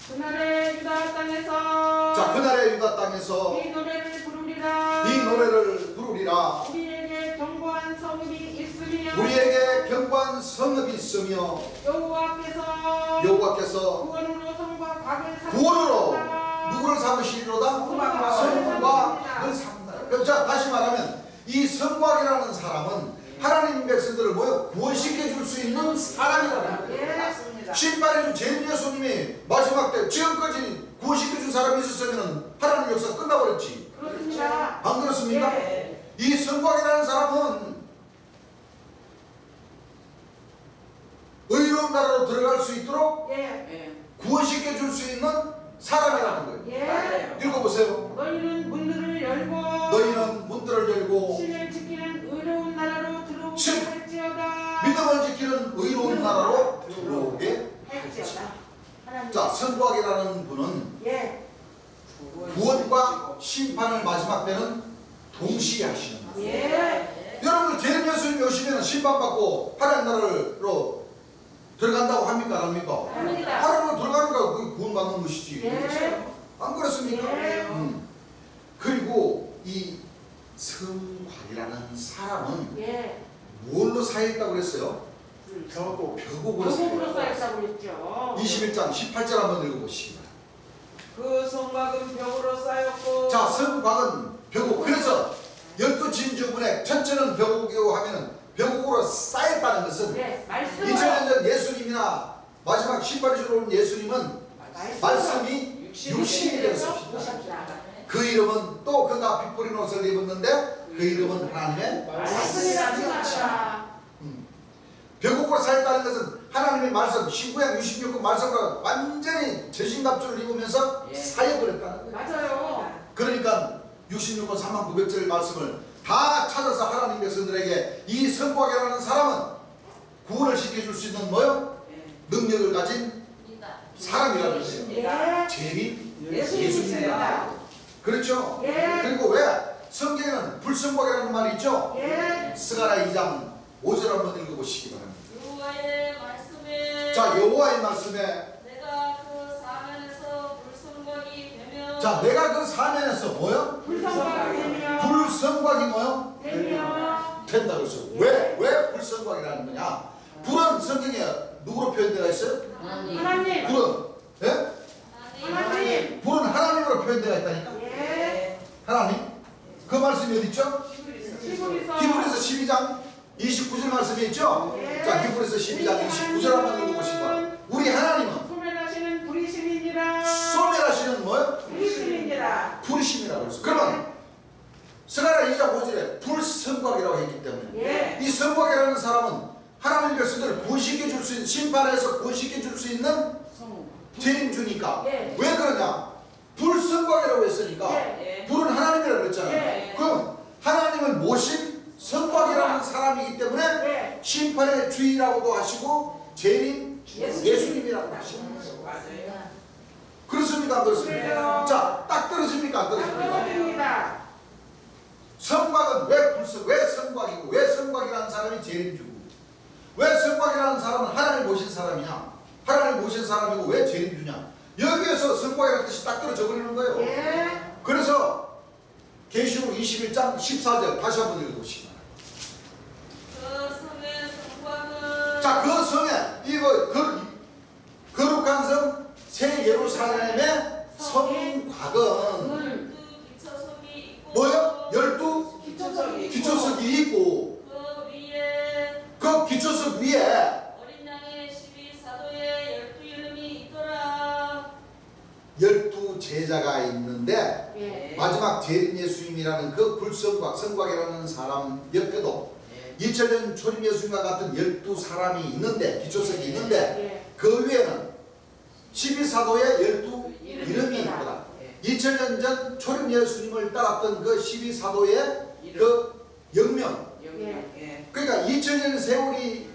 Speaker 2: 그날의 유다 땅에서
Speaker 1: 자, 그날의 유다 땅에서
Speaker 2: 이 노래를 부르리라.
Speaker 1: 이 노래를 부르리라.
Speaker 2: 우리에게 견고한 성읍이 있으며
Speaker 1: 우리에게 견고한 성읍이 있으며
Speaker 2: 여호와께서
Speaker 1: 여호와께서
Speaker 2: 구원으로 성과 곽을
Speaker 1: 구원으로
Speaker 2: 삼으시리로다.
Speaker 1: 누구를 삼으시리로다?
Speaker 2: 성곽을
Speaker 1: 성곽을 삼는다. 그럼 자 다시 말하면 이 성곽이라는 사람은 하나님 백성들을 뭐요? 구원시켜 줄 수 있는 사람이라는 거예요.
Speaker 2: 예.
Speaker 3: 맞습니다.
Speaker 1: 신발에 준 죄인 예수님이 마지막 때 지금까지 구원시켜 준 사람이 있었으면 하나님 역사 끝나버렸지.
Speaker 2: 그렇습니다.
Speaker 1: 안 그렇습니까?
Speaker 3: 예.
Speaker 1: 이 성곽이라는 사람은 의로운 나라로 들어갈 수 있도록
Speaker 2: 예.
Speaker 3: 예.
Speaker 1: 구원시켜 줄 수 있는 사람이라는 거예요.
Speaker 2: 예.
Speaker 3: 맞아요.
Speaker 1: 읽어보세요.
Speaker 2: 너희는 문들을 열고
Speaker 1: 너희는 문들을 열고
Speaker 2: 신을 지키는 의로운 나라로 들어오게
Speaker 1: 신.
Speaker 2: 할지어다.
Speaker 1: 믿음을 지키는 의로운 나라로 들어오게.
Speaker 2: 할지어다. 하나님.
Speaker 1: 자, 성곽이라는 분은
Speaker 2: 예.
Speaker 1: 구원과 심판을 마지막 때는 동시에 하시는 거예요.
Speaker 2: 예.
Speaker 1: 여러분 죄인 예수님이 오시면 심판받고 하나님 나라로 들어간다고 합니까? 안 합니까?
Speaker 2: 합니다.
Speaker 1: 하나님으로 들어가는 거 그게 구원받는 것이지.
Speaker 2: 예.
Speaker 1: 안 그렇습니까?
Speaker 2: 예.
Speaker 1: 그리고 이 성곽이라는 사람은
Speaker 2: 예.
Speaker 1: 뭘로 사했다고 그랬어요?
Speaker 4: 벽고
Speaker 1: 벽옥으로
Speaker 2: 조국으로
Speaker 1: 사했다고.
Speaker 2: 쌓였다고 그랬죠.
Speaker 1: 21장 18절 한번 읽어보시기 바랍니다.
Speaker 3: 그 성곽은 벽으로 쌓였고
Speaker 1: 자, 성곽은 벽옥. 그래서 12진주문에 첫째는 벽옥이고 하면은 벽옥으로 쌓였다는 것은
Speaker 2: 예. 말씀으로.
Speaker 1: 2000년 전 예수님이나 마지막 신발주로 온 예수님은 말씀이 육신이 되어서
Speaker 2: 오셨다.
Speaker 1: 그 이름은 또 그가 핏부린 옷을 입었는데 그 이름은 하나님의
Speaker 2: 말씀이라 하셨다.
Speaker 1: 벽옥으로 쌓였다는 것은 하나님의 말씀 신구약 66권 말씀과 완전히 전신갑주를 입으면서
Speaker 3: 예.
Speaker 1: 쌓여버렸다는 거예요.
Speaker 2: 맞아요.
Speaker 1: 그러니까 66권 3900절 말씀을 다 찾아서 하나님 백성들에게 이 성곽이라는 사람은 구원을 시켜줄 수 있는 뭐요?
Speaker 3: 예.
Speaker 1: 능력을 가진 사람이라는 거예요.
Speaker 2: 예.
Speaker 1: 재림
Speaker 3: 예수님이세요.
Speaker 1: 그렇죠?
Speaker 2: 예.
Speaker 1: 그리고 왜? 성경에는 불성곽이라는 말이 있죠?
Speaker 2: 예.
Speaker 1: 스가랴 2장 5절 한번 읽어보시기 바랍니다.
Speaker 5: 여호와의 말씀에
Speaker 1: 자, 여호와의 말씀에
Speaker 5: 내가 그 사면에서 불성곽이 되며
Speaker 1: 자, 내가 그 사면에서 뭐요?
Speaker 2: 불성곽이 되며
Speaker 1: 불성곽이 뭐요?
Speaker 2: 되며
Speaker 1: 된다 그랬어요. 왜 불성곽이라는 거냐? 불은 성경에 누구로 표현되어 있어요?
Speaker 2: 하나님.
Speaker 1: 불은 예?
Speaker 2: 하나님.
Speaker 1: 불은 하나님으로 표현되어 있다니까.
Speaker 2: 예.
Speaker 1: 하나님. 그 말씀이 어디 있죠?
Speaker 2: 시골에서
Speaker 1: 히브리서 12장 29절 말씀이 있죠?
Speaker 2: 예.
Speaker 1: 자, 히브리서 12장 29절 한번 읽어보시기 바랍니다. 우리 하나님은
Speaker 2: 소멸하시는 불이신이니라.
Speaker 1: 소멸하시는 뭐요?
Speaker 2: 불이신이니라.
Speaker 1: 불이심이라고 했어요. 그러면 스가랴 2장 5절에 불성곽이라고 했기 때문에
Speaker 2: 예.
Speaker 1: 이 성곽이라는 사람은 하나님 백성들을 구원시켜 줄 수 있는 심판에서 구원시켜 줄 수 있는 재림주니까
Speaker 2: 예.
Speaker 1: 왜 그러냐? 불성곽이라고 했으니까
Speaker 2: 예.
Speaker 1: 불은 하나님이라고 그랬잖아요.
Speaker 2: 예.
Speaker 1: 그럼 하나님을 모신 성곽이라는 사람이기 때문에
Speaker 2: 예.
Speaker 1: 심판의 주인이라고도 하시고 재림
Speaker 2: 예수님.
Speaker 1: 예수님이라고 하시는 거예요.
Speaker 3: 맞아요.
Speaker 1: 그렇습니까? 안 그렇습니까?
Speaker 2: 그래요.
Speaker 1: 자, 딱 떨어집니까? 안 떨어집니까?
Speaker 2: 떨어집니다.
Speaker 1: 성곽은 왜 성곽이고 왜 성곽이라는 사람이 재림주고 왜 성곽이라는 사람은 하나님을 모신 사람이냐? 하나님을 모신 사람이고 왜 재림주냐? 여기에서 성곽이라는 뜻이 딱 떨어져 버리는 거예요.
Speaker 2: 예.
Speaker 1: 그래서 계시록 21장 14절 다시 한번 읽어보시기 바랍니다.
Speaker 5: 그 성의 성곽은
Speaker 1: 자, 그 성에 이거 거룩한 성 새 예루살렘의 성곽은
Speaker 5: 12 기초석이 있고
Speaker 1: 뭐요? 12
Speaker 3: 기초석이
Speaker 1: 기초석이 있고
Speaker 5: 그 위에
Speaker 1: 그 기초석 위에
Speaker 5: 어린 양의 12사도의 12이름이 있더라.
Speaker 1: 12제자가 있는데
Speaker 2: 예.
Speaker 1: 마지막 재림 예수님이라는 그 불성곽 성곽이라는 사람 옆에도
Speaker 3: 예.
Speaker 1: 2000년 초림 예수님과 같은 12사람이 있는데 기초석이 있는데
Speaker 2: 예.
Speaker 1: 그 위에는 12사도의 12
Speaker 3: 이름이
Speaker 1: 이름이
Speaker 2: 있다.
Speaker 1: 있구나.
Speaker 3: 예.
Speaker 1: 2000년 전 초림 예수님을 따랐던 그 12사도의
Speaker 3: 이름.
Speaker 1: 그 영명,
Speaker 3: 여기. 예.
Speaker 1: 그러니까 2000년 세월이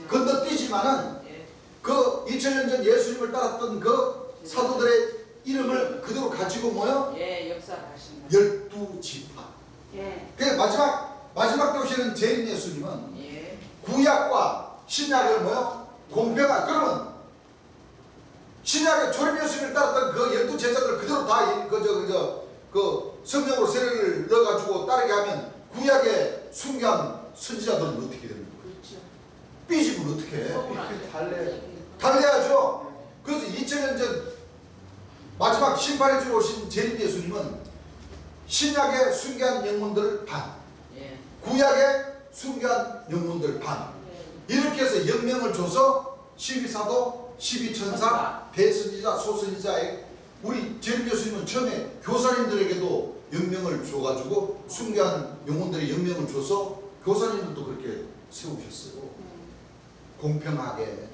Speaker 1: 건너뛰지만은
Speaker 3: 예.
Speaker 1: 그 2000년 전 예수님을 따랐던 그 사도들의 이름을 그대로 가지고 뭐요?
Speaker 3: 예, 역사하신 분.
Speaker 1: 12지파.
Speaker 2: 예.
Speaker 1: 그 마지막 때 오시는 재림 예수님은
Speaker 3: 예.
Speaker 1: 구약과 신약을 뭐요? 공평한. 그러면 신약의 초림 예수님을 따랐던 그 12제자들 그대로 다 그 성령으로 세례를 넣어가지고 따르게 하면 구약의 순교한 선지자들은 어떻게 되는 거예요?
Speaker 2: 그렇죠.
Speaker 1: 삐지면 어떻게 해?
Speaker 4: 달래.
Speaker 1: 달래야죠. 그래서 2000년 전 마지막 심판의 주로 오신 재림 예수님은 신약의 순교한 영혼들 반,
Speaker 3: 예.
Speaker 1: 구약의 순교한 영혼들 반, 이렇게 해서 영명을 줘서 12사도, 12천사, 대선지자, 소선지자의 우리 재림 예수님은 처음에 교사님들에게도 영명을 줘가지고 순교한 영혼들의 영명을 줘서 교사님들도 그렇게 세우셨어요. 공평하게.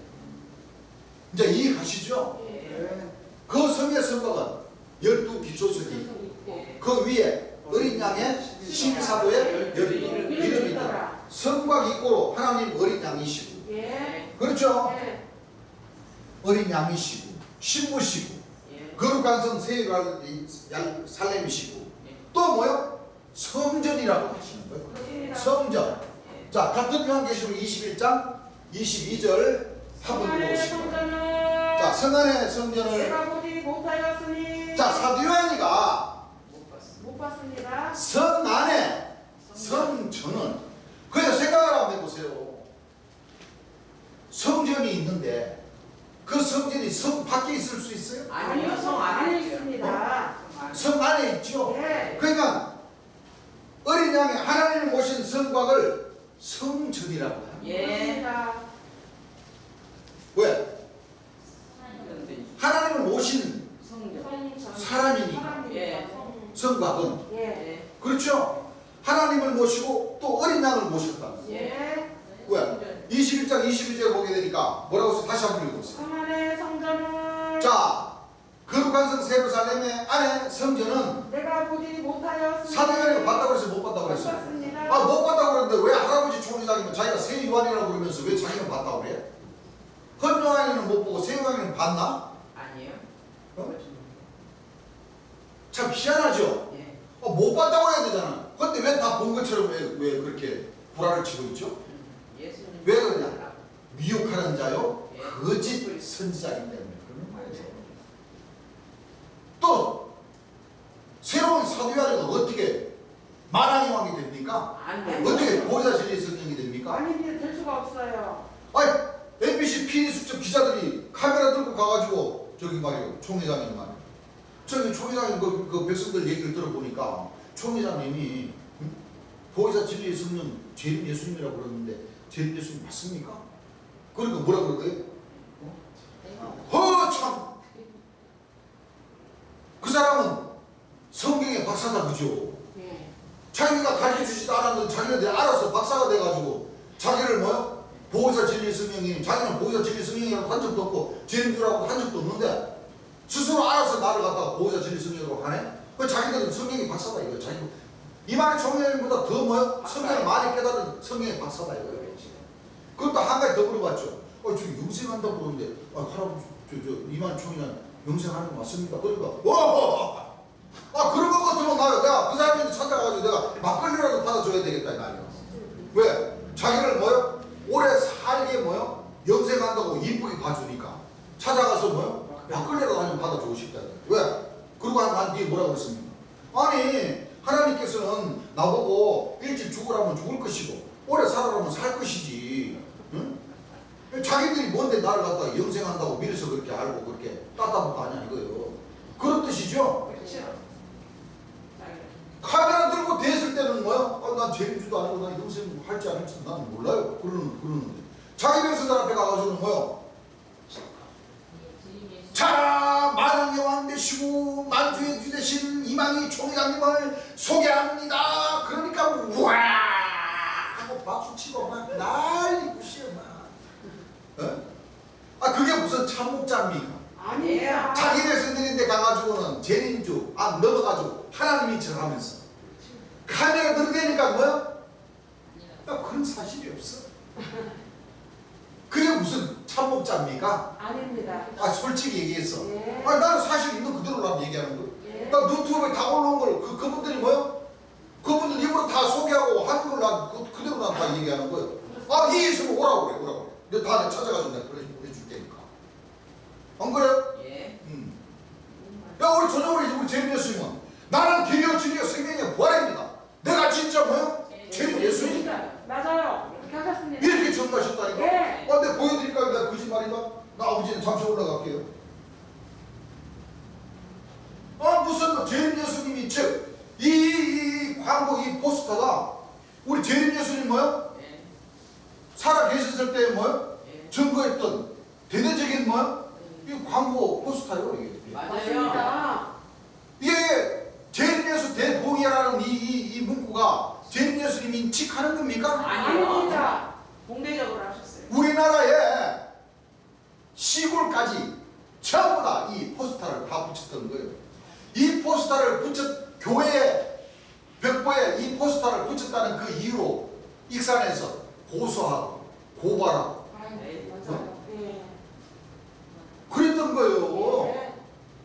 Speaker 1: 이제 이해가시죠?
Speaker 3: 예.
Speaker 1: 그 성의 성곽은 12기초석이
Speaker 3: 예.
Speaker 1: 그 위에 어린 양의 12사도의 12 이름이 있다. 성곽 입고로 하나님 어린 양이시고,
Speaker 2: 예.
Speaker 1: 그렇죠?
Speaker 2: 예.
Speaker 1: 어린 양이시고 신부시고
Speaker 3: 예.
Speaker 1: 거룩한 성 살렘이시고 또 뭐요? 성전이라고 하시는 거예요.
Speaker 2: 그렇습니다.
Speaker 1: 성전. 자, 같은 요한계시록 21장 22절 한번
Speaker 2: 성안의
Speaker 1: 보시죠.
Speaker 2: 성전은
Speaker 1: 자, 성안의 성전을
Speaker 2: 내가 보지 못하였으니.
Speaker 1: 자, 사도 요한이가
Speaker 3: 못 봤습니다.
Speaker 2: 못 봤습니다.
Speaker 1: 성 안에 성전은 그냥 생각을 한번 해보세요. 성전이 있는데 그 성전이 성 밖에 있을 수 있어요?
Speaker 3: 아니요, 성 안에
Speaker 2: 있습니다.
Speaker 1: 성 안에 있죠.
Speaker 2: 예.
Speaker 1: 그러니까 어린 양이 하나님을 모신 성곽을 성전이라고 합니다.
Speaker 3: 예.
Speaker 2: 그렇습니다.
Speaker 1: 왜?
Speaker 3: 그런데
Speaker 1: 하나님을 모신
Speaker 3: 성전.
Speaker 2: 성전.
Speaker 1: 사람이니까.
Speaker 2: 사람이니까.
Speaker 3: 예.
Speaker 1: 성곽은
Speaker 2: 예.
Speaker 3: 예.
Speaker 1: 그렇죠. 하나님을 모시고 또 어린 양을 모셨다.
Speaker 2: 예.
Speaker 1: 왜? 21장 22절 보게 되니까 뭐라고 써? 다시 한번 읽어보세요.
Speaker 2: 성안의 성전은
Speaker 1: 자, 거룩한 성 예루살렘의 안에 성전은
Speaker 2: 내가 보지 못하였으니.
Speaker 1: 사도요한이가 봤다고 그랬어요? 못 봤다고
Speaker 2: 못
Speaker 1: 그랬어요?
Speaker 2: 봤습니다.
Speaker 1: 아, 못 봤다고 그랬는데 왜 할아버지 총리장이면 자기가 새 요한이라고 그러면서 왜 자기는 봤다고 그래? 헌 요한이는 못 보고 새 요한이는 봤나?
Speaker 3: 아니에요.
Speaker 1: 어? 참 희한하죠?
Speaker 3: 예.
Speaker 1: 못 봤다고 해야 되잖아. 근데 왜 다 본 것처럼 왜 그렇게 구라를 치고 있죠?
Speaker 3: 예수님.
Speaker 1: 왜 그러냐? 미혹하는 자요?
Speaker 3: 예.
Speaker 1: 거짓 선지자이기 때문에 그런 말이죠. 또 새로운 사도 요한이가 어떻게 만왕의 왕이 됩니까?
Speaker 3: 안 돼.
Speaker 1: 어떻게 보좌 진리의 성령이 됩니까?
Speaker 2: 아니 될 수가 없어요.
Speaker 1: 아니 MBC PD 수첩 기자들이 카메라 들고 가가지고 저기 말이에요 총회장님 말이에요. 저기 총회장님 그 백성들 얘기를 들어보니까 총회장님이 보혜사 진리의 성령 재림 예수님이라고 그러는데 재림 예수님 맞습니까? 그러니까 뭐라 그러대요? 참! 그 사람은 성경의 박사다 그죠?
Speaker 2: 예.
Speaker 1: 자기가 가르쳐주지도 않았는데 자기네들이 알아서 박사가 돼가지고 자기를 뭐요? 보호자 진리 성령이 자기는 보호자 진리 성령이라고 한 적도 없고 재림주라고 한 적도 없는데 스스로 알아서 나를 갖다가 보호자 진리 성령이라고 하네? 그 자기들은 성경의 박사다 이거예요. 자기 이만희 총회장님보다 더 뭐요? 성경을 많이 깨달은 성경의 박사다 이거예요. 그것도 한 가지 더 물어봤죠. 저 영생한다고 그러는데 할아버지 이만희 총회장 영생하는 거 맞습니까? 그러니까 그런 거 같으면 내가 그 사람한테 찾아가지고 내가 막걸리라도 받아줘야 되겠다 이 말이야. 왜? 자기를 뭐요? 오래 살게 뭐요? 영생한다고 이쁘게 봐주니까 찾아가서 뭐요? 막걸리라도 한잔 받아주고 싶다. 왜? 그러고 난 뒤에 뭐라고 그랬습니까? 아니 하나님께서는 나보고 일찍 죽으라면 죽을 것이고 오래 살아라면 살 것이지. 응? 자기들이 뭔데 나를 갖다가 영생한다고 미래서 그렇게 알고 그렇게 따다볼 거 아니야 이거요. 그런 뜻이죠.
Speaker 3: 그렇죠.
Speaker 1: 카메라 들고 대했을 때는 뭐야? 난 재림주도 아니고 난 영생 할지 안 할지 나는 몰라요. 그러는데 자기 백성들 앞에 가가지고는 뭐야? 자, 만왕의 왕 되시고 만주의 주 되신 이만희 총회장님을 소개합니다. 그러니까 우와 하고 박수 치고 막 난리 굿이야 막. 어? 아 그게 무슨 참목자입니까?
Speaker 2: 아니에요.
Speaker 1: 자기 백성들인데 가가지고는 재림주 넘어가지고 하나님인 척 하면서 카메라 들어대니까 뭐야? 야, 그런 사실이 없어. 그게 무슨 참목자입니까?
Speaker 2: 아닙니다.
Speaker 1: 아 솔직히 얘기했어.
Speaker 2: 예.
Speaker 1: 아 나는 사실 있는 그대로 난 얘기하는 거야.
Speaker 2: 예.
Speaker 1: 나 유튜브에 다 올라온 걸 그분들이 뭐야? 그분들 입으로 다 소개하고 하는 걸 난 그대로 난 다 얘기하는 거예요. 아 이 예수는 오라고 그래 오라고 그래. 내가 다 찾아가지고 내가 보내줄 테니까. 안 그래요?
Speaker 3: 예.
Speaker 1: 야 우리 저녁으로 우리 재림 예수님은 나는 길이요 진리요 생명의 부활입니다. 내가 진짜 뭐야? 재림 예수님.
Speaker 2: 맞아요. 그렇게 하셨습니다.
Speaker 1: 이렇게 전가하셨다니까.
Speaker 2: 예.
Speaker 1: 근데 보여드릴까요? 내가 거짓말인가? 나 아버지는 잠시 올라갈게요. 아 무슨 재림 예수님이 이 광고 이 포스터가 우리 재림 예수님 뭐야?
Speaker 3: 예.
Speaker 1: 살아 계셨을 때 뭐야?
Speaker 3: 예.
Speaker 1: 증거했던 대대적인 뭐야? 이 광고 포스터요 이게.
Speaker 3: 맞아요.
Speaker 2: 맞습니다.
Speaker 1: 이게 재림 예수 대봉이라는 이 문구가 재림 예수님이 인식하는 겁니까?
Speaker 2: 아닙니다.
Speaker 3: 공개적으로 하셨어요.
Speaker 1: 우리나라에 시골까지 전부 다 이 포스터를 다 붙였던 거예요. 이 포스터를 교회 벽보에 이 포스터를 붙였다는 그 이유로 익산에서 고소하고 고발하고
Speaker 2: 아이고, 맞아요. 예.
Speaker 1: 그랬던 거예요.
Speaker 2: 예.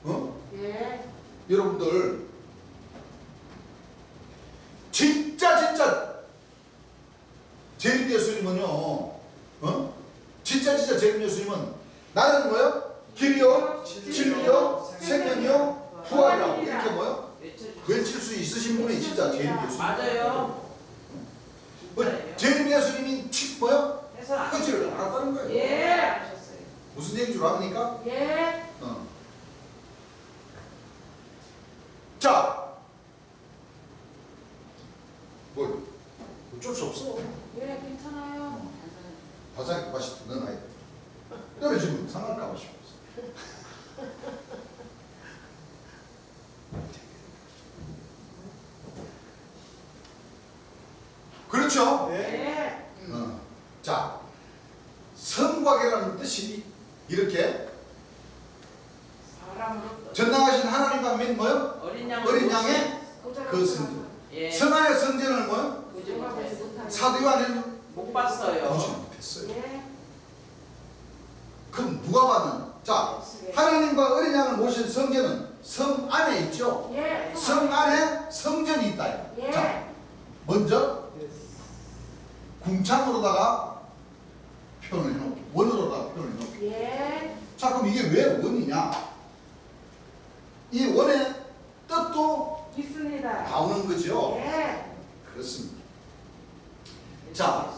Speaker 1: 어?
Speaker 2: 예.
Speaker 1: 여러분들 진짜 재림 예수님은요, 어? 진짜 재림 예수님은 나는 뭐요? 길이요, 진리요, 생명이요, 부활이요. 이렇게 뭐요? 외칠 수 있으신 분이 진짜 재림 예수님.
Speaker 3: 맞아요.
Speaker 1: 뭐, 재림 예수님이 뭐요?
Speaker 3: 해서 안
Speaker 1: 끝을 알았다는 거예요.
Speaker 3: 예. 하셨어요.
Speaker 1: 무슨 얘기인 줄 압니까?
Speaker 2: 예.
Speaker 1: 자, 뭘 어쩔 수 없어.
Speaker 2: 예, 괜찮아요.
Speaker 1: 바삭 맛이 드는 아이 떨어지면 상할까봐 싶었어. 그렇죠?
Speaker 2: 예.
Speaker 1: 자, 성곽이라는 뜻이 이렇게
Speaker 2: 사람으로
Speaker 1: 전능하신 하나님과 민 뭐요?
Speaker 3: 어린 양.
Speaker 1: 어린 양의 그 성전.
Speaker 3: 예.
Speaker 1: 성안의 성전을 뭐요?
Speaker 3: 보지 못했어요.
Speaker 1: 사도 요한은
Speaker 3: 못 봤어요.
Speaker 1: 보지 못했어요.
Speaker 2: 예.
Speaker 1: 그럼 누가 봤는? 자, 하나님과 어린 양을 모신 성전은 성 안에 있죠.
Speaker 2: 예.
Speaker 1: 성 안에 성전이 있다.
Speaker 2: 예.
Speaker 1: 자, 먼저 궁창으로다가 표현을 해놓고 원으로다가 표현을 해놓고.
Speaker 2: 예.
Speaker 1: 자, 그럼 이게 왜 원이냐? 이 원의 뜻도
Speaker 2: 있습니다.
Speaker 1: 나오는 거죠.
Speaker 2: 예.
Speaker 1: 그렇습니다. 자,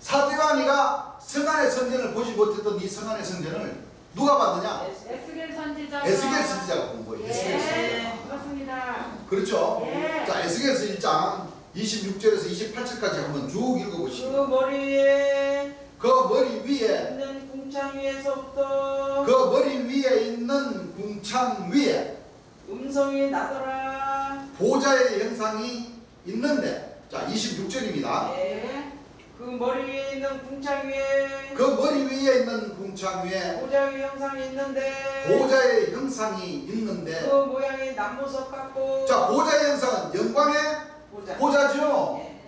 Speaker 1: 사도 요한이가 성안의 성전을 보지 못했던 이 성안의 성전을 누가 봤느냐?
Speaker 2: 에스겔 선지자.
Speaker 1: 에스겔 선지자가 본 거예요. 에스겔
Speaker 2: 예.
Speaker 1: 선지자가.
Speaker 2: 그렇습니다.
Speaker 1: 그렇죠?
Speaker 2: 예.
Speaker 1: 자, 에스겔서 1장 26절에서 28절까지 한번 쭉 읽어보시죠.
Speaker 3: 그 머리에
Speaker 1: 그 머리 위에
Speaker 3: 있는 궁창 위에서부터
Speaker 1: 그 머리 위에 있는 궁창 위에
Speaker 3: 음성이 나더라.
Speaker 1: 보좌의 형상이 있는데, 자 26절입니다.
Speaker 3: 예. 그 머리 위에 있는 궁창 위에
Speaker 1: 그 머리 위에 있는 궁창 위에
Speaker 3: 보좌의 형상이 있는데
Speaker 1: 보좌의 형상이 있는데,
Speaker 3: 그 모양이 남보석 같고.
Speaker 1: 자 보좌의 형상은 영광의
Speaker 3: 보좌.
Speaker 1: 보좌죠.
Speaker 3: 예.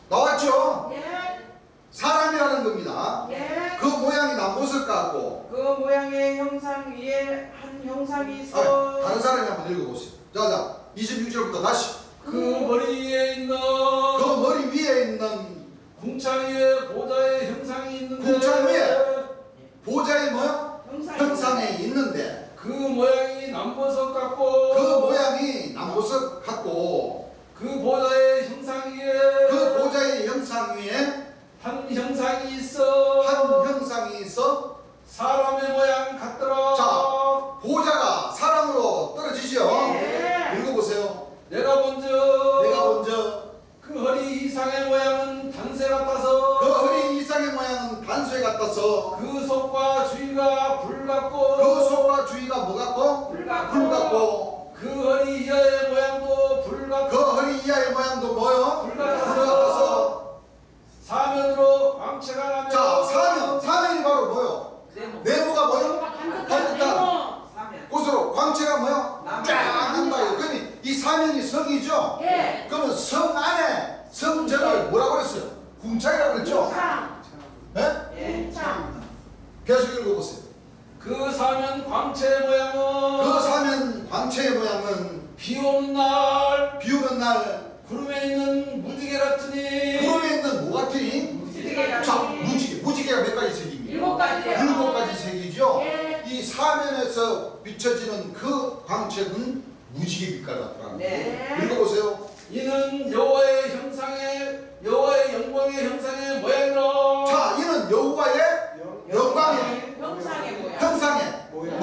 Speaker 1: 나왔죠?
Speaker 2: 예.
Speaker 1: 사람이라는 겁니다.
Speaker 2: 예.
Speaker 1: 그 모양이 남보석 같고.
Speaker 3: 그 모양의 형상 위에 한 형상이 있어.
Speaker 1: 다른 사람이 한번 읽어보세요. 자 26절부터 다시.
Speaker 6: 그 머리 위에 있는
Speaker 1: 그 머리 위에 있는
Speaker 6: 궁창 위에 보좌의 형상이 있는데
Speaker 1: 궁창 위에 보좌의 뭐야?
Speaker 3: 형상이
Speaker 1: 형상에 있는데
Speaker 6: 그 모양이 남보석 같고
Speaker 1: 그 모양이 남보석 같고
Speaker 6: 그 보좌의 형상 위에
Speaker 1: 그 보좌의 형상 위에
Speaker 6: 한 형상이 있어
Speaker 1: 한 형상이 있어.
Speaker 6: 사람의 모양 같더라.
Speaker 1: 자, 보좌가 사람으로 떨어지죠.
Speaker 2: 예.
Speaker 1: 읽어보세요.
Speaker 6: 내가 먼저
Speaker 1: 그
Speaker 6: 허리 이상의 모양은 단새 같아서
Speaker 1: 허리 이상의 모양은 단쇠 같아서
Speaker 6: 그 속과 주위가 불 같고
Speaker 1: 그 속과 주위가 뭐 같고?
Speaker 2: 불 같고.
Speaker 1: 불 같고
Speaker 6: 그 허리 이하의 모양도 불
Speaker 1: 그 허리 이하의 모양도 뭐요?
Speaker 6: 불
Speaker 1: 불
Speaker 6: 같아서
Speaker 1: 같아서.
Speaker 6: 사면으로 광채가 나며
Speaker 1: 자, 사면이 바로 뭐요? 네모가 뭐요? 반듯한
Speaker 3: 사면.
Speaker 1: 곳으로 광채가 뭐요?
Speaker 3: 나무.
Speaker 1: 쫙 난다. 그러면 이 사면이 성이죠?
Speaker 2: 예.
Speaker 1: 그러면 성 안에 성전을 뭐라고 그랬어요? 궁창이라고 그랬죠?
Speaker 2: 창.
Speaker 1: 네?
Speaker 3: 예.
Speaker 2: 창.
Speaker 1: 계속 읽어보세요.
Speaker 6: 그 사면 광채 모양은
Speaker 1: 그 사면 광채의 모양은
Speaker 6: 비 오는 날
Speaker 1: 비 오는 날
Speaker 6: 구름에 있는 무지개 같으니
Speaker 1: 구름에 있는 뭐 같으니?
Speaker 3: 무지개가
Speaker 1: 자, 무지개가 몇 가지 색입니까?
Speaker 3: 7가지요.
Speaker 1: 7가지 색이죠?
Speaker 2: 예.
Speaker 1: 이 사면에서 비춰지는 그 광채는 무지개 빛깔 같더라고요.
Speaker 3: 네.
Speaker 1: 읽어보세요.
Speaker 6: 이는 여호와의 영광의 형상의 모양이라.
Speaker 1: 자, 이는 여호와의 영광의
Speaker 3: 형상의 모양.
Speaker 1: 형상의 뭐예요?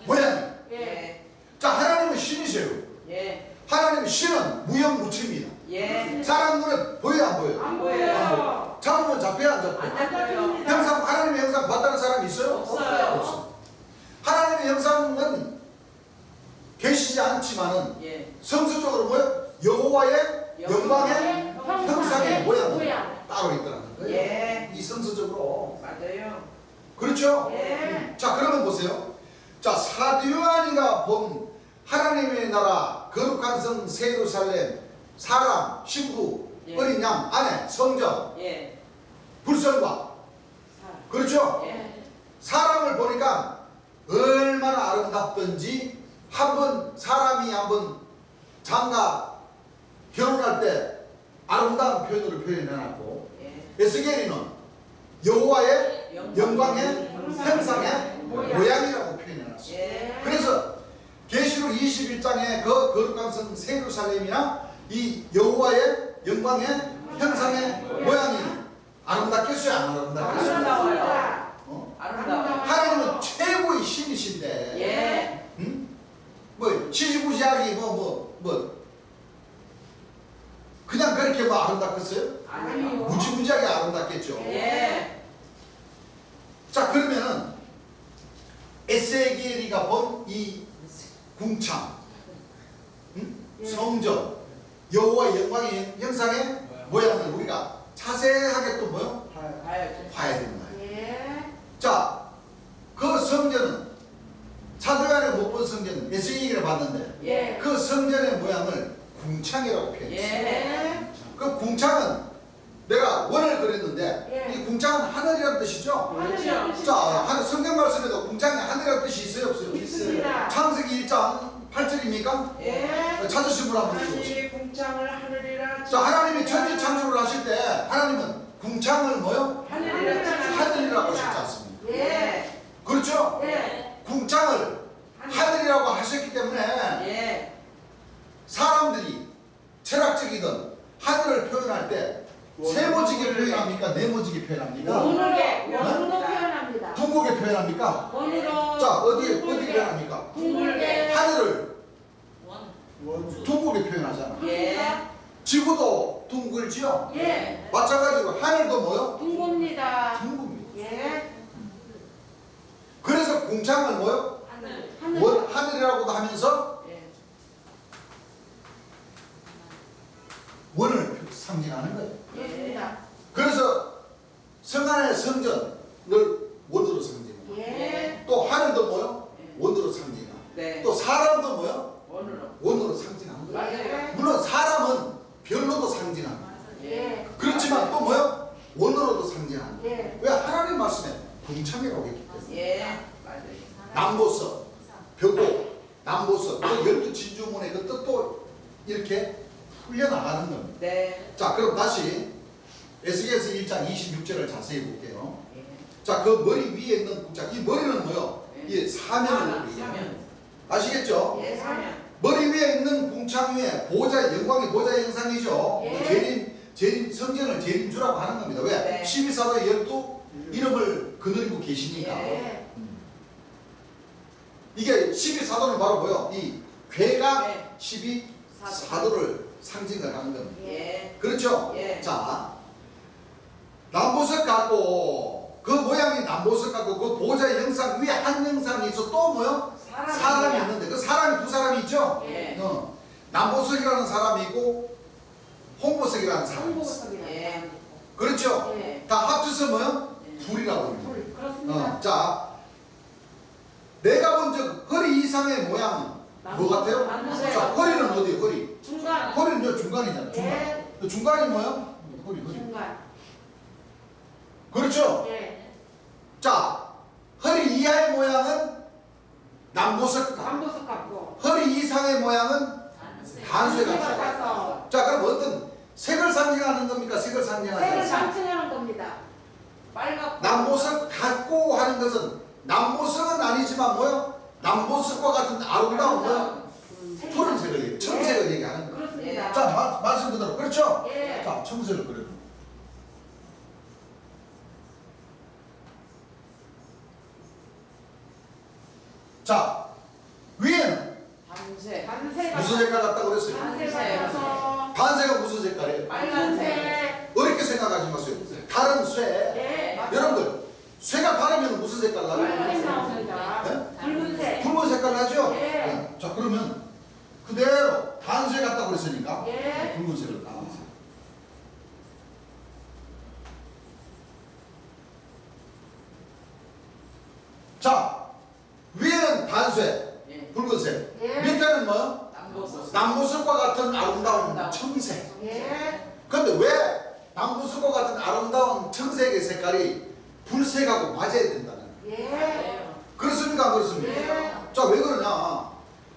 Speaker 1: 모양.
Speaker 3: 예.
Speaker 1: 자, 하나님은 신이세요.
Speaker 3: 예.
Speaker 1: 하나님은 신은 무형무체입니다.
Speaker 3: 예.
Speaker 1: 사람 눈에 보여요, 안 보여요?
Speaker 2: 안 보여요.
Speaker 1: 잡으면 잡혀요, 안 잡혀요?
Speaker 3: 안 잡혀요.
Speaker 1: 형상, 하나님의 형상 봤다는 사람이 있어요?
Speaker 3: 없어요.
Speaker 1: 없어. 하나님의 형상은 계시지 않지만은
Speaker 3: 예.
Speaker 1: 성수적으로 뭐예요? 여호와의 영광의 형상의 모양 따로 있더라는 거예요.
Speaker 3: 예.
Speaker 1: 이 성수적으로.
Speaker 3: 맞아요.
Speaker 1: 그렇죠?
Speaker 2: 예.
Speaker 1: 자, 그러면 보세요. 자, 사도 요한이가 본 하나님의 나라 거룩한 성 새 예루살렘 사람 신부
Speaker 3: 예.
Speaker 1: 어린 양 아내 성전
Speaker 3: 예.
Speaker 1: 불성과 그렇죠?
Speaker 3: 예.
Speaker 1: 사람을 보니까 얼마나 아름답던지 한번 사람이 한번 장가 결혼할 때 아름다운 표현으로 표현해놨고
Speaker 3: 예.
Speaker 1: 에스겔이는 여호와의 영광의 형상의 모양이라고 표현해놨어요.
Speaker 3: 예.
Speaker 1: 그래서 계시록 21장에 그 거룩한 성 새 예루살렘이나 이 여호와의 영광의 형상의 모양이 아름답겠어요? 안 아름답겠어요?
Speaker 3: 아름다워요.
Speaker 1: 어?
Speaker 3: 아름다워요.
Speaker 1: 하나님은 최고의 신이신데
Speaker 3: 예.
Speaker 1: 응? 뭐 지지부지하기 그냥 그렇게 뭐 아름답겠어요?
Speaker 3: 아니요.
Speaker 1: 무지무지하게 아름답겠죠.
Speaker 3: 예.
Speaker 1: 자, 그러면은 에스겔이가 본 이 궁창, 응? 성전, 여호와의 영광의 형상의 모양을 우리가 자세하게 또 뭐요?
Speaker 3: 봐야죠.
Speaker 1: 봐야 되는 거예요.
Speaker 2: 예.
Speaker 1: 자, 그 성전은 사도요한이 못 본 성전은 에스겔이 봤는데
Speaker 3: 예.
Speaker 1: 그 성전의 모양을 궁창이라고 표현했어요.
Speaker 3: 예.
Speaker 1: 그 궁창은 내가 원을 그렸는데
Speaker 2: 예.
Speaker 1: 이 궁창은 하늘이라는 뜻이죠.
Speaker 3: 그렇죠.
Speaker 1: 자, 성경 말씀에도 궁창에 하늘이라는 뜻이 있어요, 없어요?
Speaker 2: 있습니다.
Speaker 1: 창세기 1장 8절입니까?
Speaker 2: 예.
Speaker 1: 찾으신 분 한번 읽어보세요.
Speaker 3: 하나님이 궁창을 하늘이라.
Speaker 1: 자, 하나님이 천지 창조를 하실 때 하나님은 궁창을 뭐요? 하늘이라고 하셨지 않습니까?
Speaker 2: 예.
Speaker 1: 그렇죠?
Speaker 2: 예.
Speaker 1: 궁창을 하늘이라고 하셨기 때문에
Speaker 3: 예.
Speaker 1: 사람들이 철학적이든 하늘을 표현할 때 세모지게 표현합니까? 네모지게 표현합니까?
Speaker 2: 원으로 표현합니다.
Speaker 1: 둥글게 표현합니까?
Speaker 2: 원으로.
Speaker 1: 자, 어디 표현합니까?
Speaker 2: 둥글게.
Speaker 1: 하늘을
Speaker 6: 원.
Speaker 1: 둥글게 표현하잖아.
Speaker 3: 예.
Speaker 1: 지구도 둥글지요?
Speaker 2: 예.
Speaker 1: 마찬가지로 하늘도 뭐요?
Speaker 2: 둥굽니다.
Speaker 1: 둥글입니다.
Speaker 2: 예.
Speaker 1: 그래서 궁창을 뭐요?
Speaker 2: 하늘.
Speaker 1: 하늘이라고도 하면서
Speaker 3: 예.
Speaker 1: 원을 상징하는 거예요.
Speaker 2: 그렇습니다.
Speaker 1: 그래서 성안의 성전을 원으로 상징하고
Speaker 2: 예.
Speaker 1: 또 하늘도 뭐요?
Speaker 3: 예.
Speaker 1: 원으로 상징하고
Speaker 3: 네.
Speaker 1: 또 사람도 뭐요?
Speaker 3: 원으로.
Speaker 1: 원으로 상징하는 거예요.
Speaker 3: 맞아요.
Speaker 1: 물론 사람은 별로도 상징합니다.
Speaker 2: 예.
Speaker 1: 그렇지만 또 뭐요? 원으로도 상징합니다.
Speaker 2: 예.
Speaker 1: 왜? 하나님 말씀에 궁창이라고 했기 때문에
Speaker 3: 예. 맞아요.
Speaker 1: 남보석, 벽고, 남보석, 그 12진주문의 그 뜻도 이렇게 풀려나가는 겁니다.
Speaker 3: 네.
Speaker 1: 자, 그럼 다시 에스겔서 1장 26절을 자세히 볼게요.
Speaker 3: 예.
Speaker 1: 자, 그 머리 위에 있는 궁창, 이 머리는 뭐요? 이 사면을 얘기합니다.
Speaker 3: 사면.
Speaker 1: 아시겠죠?
Speaker 3: 예. 사면.
Speaker 1: 머리 위에 있는 궁창 위에 보좌, 영광의 보좌 형상이죠.
Speaker 2: 예.
Speaker 1: 재림, 성전을 재림주라고 하는 겁니다. 왜?
Speaker 3: 네.
Speaker 1: 12사도의 12 이름을 거느리고 계시니까.
Speaker 2: 예.
Speaker 1: 이게 12사도는 바로 뭐요? 이 괴가
Speaker 3: 네.
Speaker 1: 12사도를 상징을 하는 겁니다.
Speaker 3: 예.
Speaker 1: 그렇죠?
Speaker 3: 예.
Speaker 1: 자, 남보석 갖고 그 모양이 남보석 갖고 그 보좌 형상 위에 한 형상이 있어 또 뭐요? 사람이 있는데 그 사람이 두 사람이 있죠?
Speaker 3: 예.
Speaker 1: 남보석이라는 사람이 있고 홍보석이라는 사람이 있어.
Speaker 2: 홍보석이라는
Speaker 3: 예.
Speaker 2: 사람이 있고.
Speaker 1: 그렇죠?
Speaker 2: 예.
Speaker 1: 다 합쳐서 뭐요? 불이라고 합니다.
Speaker 2: 불. 그렇습니다.
Speaker 1: 자, 내가 본 적 허리 이상의 모양은 뭐 같아요?
Speaker 2: 남보석.
Speaker 1: 자, 허리는 어디? 허리.
Speaker 2: 중간.
Speaker 1: 허리는 요 중간이잖아. 중간.
Speaker 2: 예.
Speaker 1: 요 중간이 뭐요? 허리.
Speaker 2: 중간.
Speaker 1: 그렇죠?
Speaker 2: 예.
Speaker 1: 자, 허리 이하의 모양은 남보석 같고,
Speaker 2: 남보석 같고.
Speaker 1: 허리 이상의 모양은 단쇠
Speaker 2: 단쇠
Speaker 1: 같고.
Speaker 2: 같아서
Speaker 1: 자, 그럼 어떤 색을 상징하는 겁니까? 색을 상징하는
Speaker 2: 색을
Speaker 1: 겁니까?
Speaker 2: 상징하는 겁니다. 빨갛고.
Speaker 1: 남보석 같고 하는 것은 남보석은 아니지만 뭐요? 남보석과 같은 아름다운 뭐요? 푸른색을 얘기, 청색을 얘기하는 거예요.
Speaker 2: 그렇습니다.
Speaker 1: 자, 말씀 그대로 그렇죠?
Speaker 2: 예.
Speaker 1: 자, 청색을 그려요. 자, 위에는
Speaker 3: 밤새.
Speaker 2: 단색
Speaker 1: 무슨 색깔 같다고 그랬어요?
Speaker 2: 단색 같아서
Speaker 1: 반색은 무슨 색깔이에요?
Speaker 2: 빨간색.
Speaker 1: 어렵게 생각하지 마세요. 다른 쇠.
Speaker 2: 예. 맞아요.
Speaker 1: 여러분들, 쇠가 바르면 무슨 색깔 나요?
Speaker 2: 빨간색 나옵니다.
Speaker 1: 네?
Speaker 2: 붉은색.
Speaker 1: 붉은 색깔 나죠?
Speaker 2: 예.
Speaker 1: 네. 자, 그러면 그대로 단쇠 같다고 그랬으니까
Speaker 2: 예.
Speaker 1: 붉은색을 따라서. 자, 위에는 단쇠,
Speaker 3: 예.
Speaker 1: 붉은색.
Speaker 2: 예.
Speaker 1: 밑에는 뭐?
Speaker 3: 남보석.
Speaker 1: 남보석과 같은 아름다운 청색.
Speaker 2: 예.
Speaker 1: 근데 왜 남보석과 같은 아름다운 청색의 색깔이 불색하고 맞아야 된다는 거예요?
Speaker 2: 예.
Speaker 1: 그렇습니까? 안 그렇습니까?
Speaker 2: 예.
Speaker 1: 자, 왜 그러냐?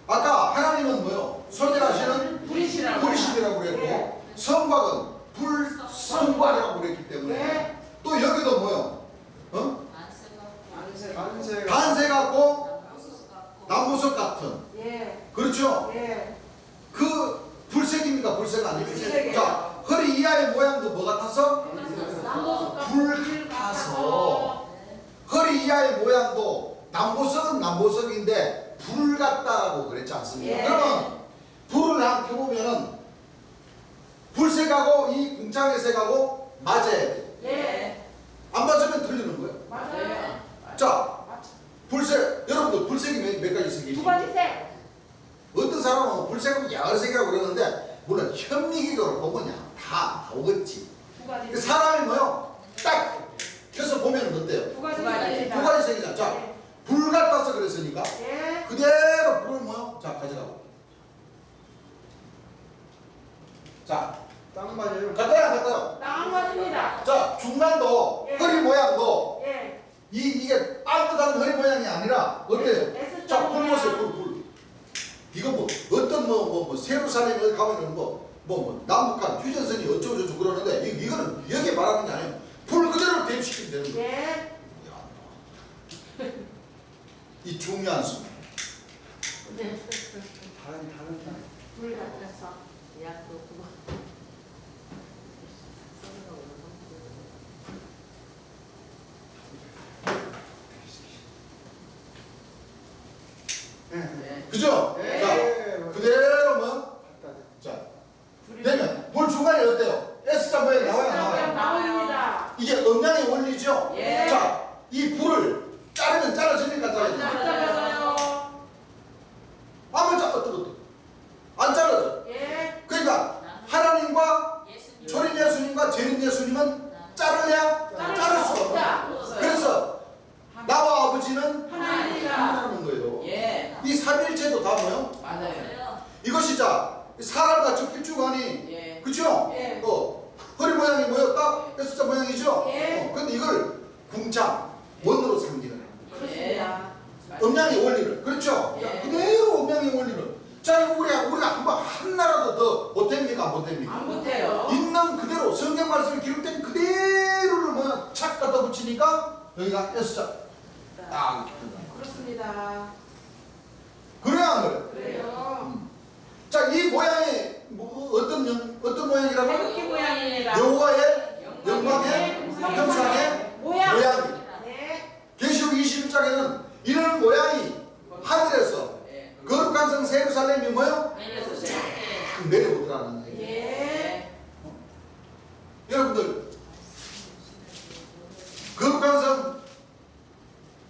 Speaker 1: 아까 하나님은 뭐요? 선지하시는
Speaker 2: 불이시라고.
Speaker 1: 불이신이라고 그랬고,
Speaker 2: 예.
Speaker 1: 성곽은 불성곽이라고 그랬기 때문에,
Speaker 2: 예.
Speaker 1: 또 여기도 뭐요? 어?
Speaker 3: 밤새.
Speaker 4: 반색.
Speaker 1: 단색 같고 남보석 같은.
Speaker 2: 예.
Speaker 1: 그렇죠?
Speaker 2: 예.
Speaker 1: 그 불색입니까? 불색 아닙니까?
Speaker 3: 불색이에요.
Speaker 1: 자, 허리 이하의 모양도 뭐 같아서?
Speaker 2: 남보석
Speaker 1: 불 같아서. 허리 이하의 모양도 남보석은 남보석인데 불 같다고 그랬지 않습니까?
Speaker 2: 예.
Speaker 1: 그러면 불을 한 펴보면은 불색하고 이 궁창의 색하고 맞아야 돼.
Speaker 2: 예.
Speaker 1: 안 맞으면 틀리는 거예요.
Speaker 2: 맞아요.
Speaker 1: 자, 불색, 여러분들 불색이 몇 가지 색이
Speaker 2: 두 가지 색.
Speaker 1: 어떤 사람은 불색은 여러 색이라고 그러는데 물론 현미기적으로 보면 다 나오겠지.
Speaker 2: 두 가지
Speaker 1: 그
Speaker 2: 색.
Speaker 1: 사람이 뭐요? 딱 켜서 보면 어때요?
Speaker 2: 두 가지
Speaker 3: 두 가지.
Speaker 2: 색입니다.
Speaker 1: 두 가지 색이잖아. 자,
Speaker 2: 예.
Speaker 1: 불 같아서 그랬으니까
Speaker 2: 예.
Speaker 1: 그대로 불을 뭐요? 자, 가져가고. 자,
Speaker 4: 딱 맞아요.
Speaker 1: 갖다요.
Speaker 2: 딱 맞습니다.
Speaker 1: 자, 중간도
Speaker 2: 예.
Speaker 1: 허리 모양도
Speaker 2: 예.
Speaker 1: 이게 반듯한 허리 모양이 아니라 어때요?
Speaker 2: S자
Speaker 1: 자, 불
Speaker 2: 모양.
Speaker 1: 보세요, 불. 이거 뭐 어떤 세루살렘에 어디 가면은 남북한 휴전선이 어쩌고저쩌고 그러는데 이거는 여기에 말하는 게 아니에요. 불 그대로 대입시키면 되는 거예요.
Speaker 2: 예.
Speaker 1: 이 중요한 순간.
Speaker 4: 다른.
Speaker 2: 불 같아서.
Speaker 3: 네.
Speaker 1: 그죠?
Speaker 3: 예.
Speaker 1: 자, 그대로 뭐? 자, 되면 불 중간에 어때요? S자 모양이 나와요, 안 나와요?
Speaker 2: 나옵니다.
Speaker 1: 이게 음량의 원리죠?
Speaker 3: 예.
Speaker 1: 자, 이 불을 자르면 잘라집니까? 잘라집니까?
Speaker 2: 안 잘라져요.
Speaker 1: 아무 어떻게 안 잘라져.
Speaker 2: 예.
Speaker 1: 그러니까 하나님과 초림 예수님과 재림 예수님은 자르냐? 자를 수가 없다.
Speaker 3: 없어요.
Speaker 1: 그래서 나와 아버지는
Speaker 2: 하나님이다.
Speaker 1: 하나라는 거예요.
Speaker 3: 예.
Speaker 1: 이 삼일체도 다 뭐요?
Speaker 3: 맞아요.
Speaker 1: 이것이 자 사람과 저 필주관이
Speaker 3: 예.
Speaker 1: 그죠?
Speaker 2: 예.
Speaker 1: 허리 모양이 뭐요? 딱 S자 모양이죠?
Speaker 2: 예.
Speaker 1: 근데 이걸 궁창 원으로 상징을 하는
Speaker 2: 그렇습니다.
Speaker 1: 거예요. 음양의 원리를 그렇죠?
Speaker 3: 예.
Speaker 1: 자, 그대로 음양의 원리를 자 이거 우리가 한번 하나라도 더 못됩니까? 못됩니까?
Speaker 3: 안 못해요.
Speaker 1: 있는 그대로 성경 말씀이 기록된 그대로를 뭐 착 갖다 붙이니까 여기가 S자 딱 이렇게 된다.
Speaker 2: 그렇습니다.
Speaker 1: 그래야 안 그래?
Speaker 2: 그래요.
Speaker 1: 자, 이 모양이 어떤 모양이라고?
Speaker 2: 태극기 모양입니다.
Speaker 1: 여호와의 영광의 형상의
Speaker 2: 모양.
Speaker 1: 모양이.
Speaker 2: 네.
Speaker 1: 계시록 21장에는 이런 모양이 하늘에서
Speaker 3: 예.
Speaker 1: 거룩한 성 예루살렘이 뭐요?
Speaker 5: 내려주세요.
Speaker 1: 내려오더라는 얘기예요.
Speaker 2: 예.
Speaker 1: 여러분들 거룩한 성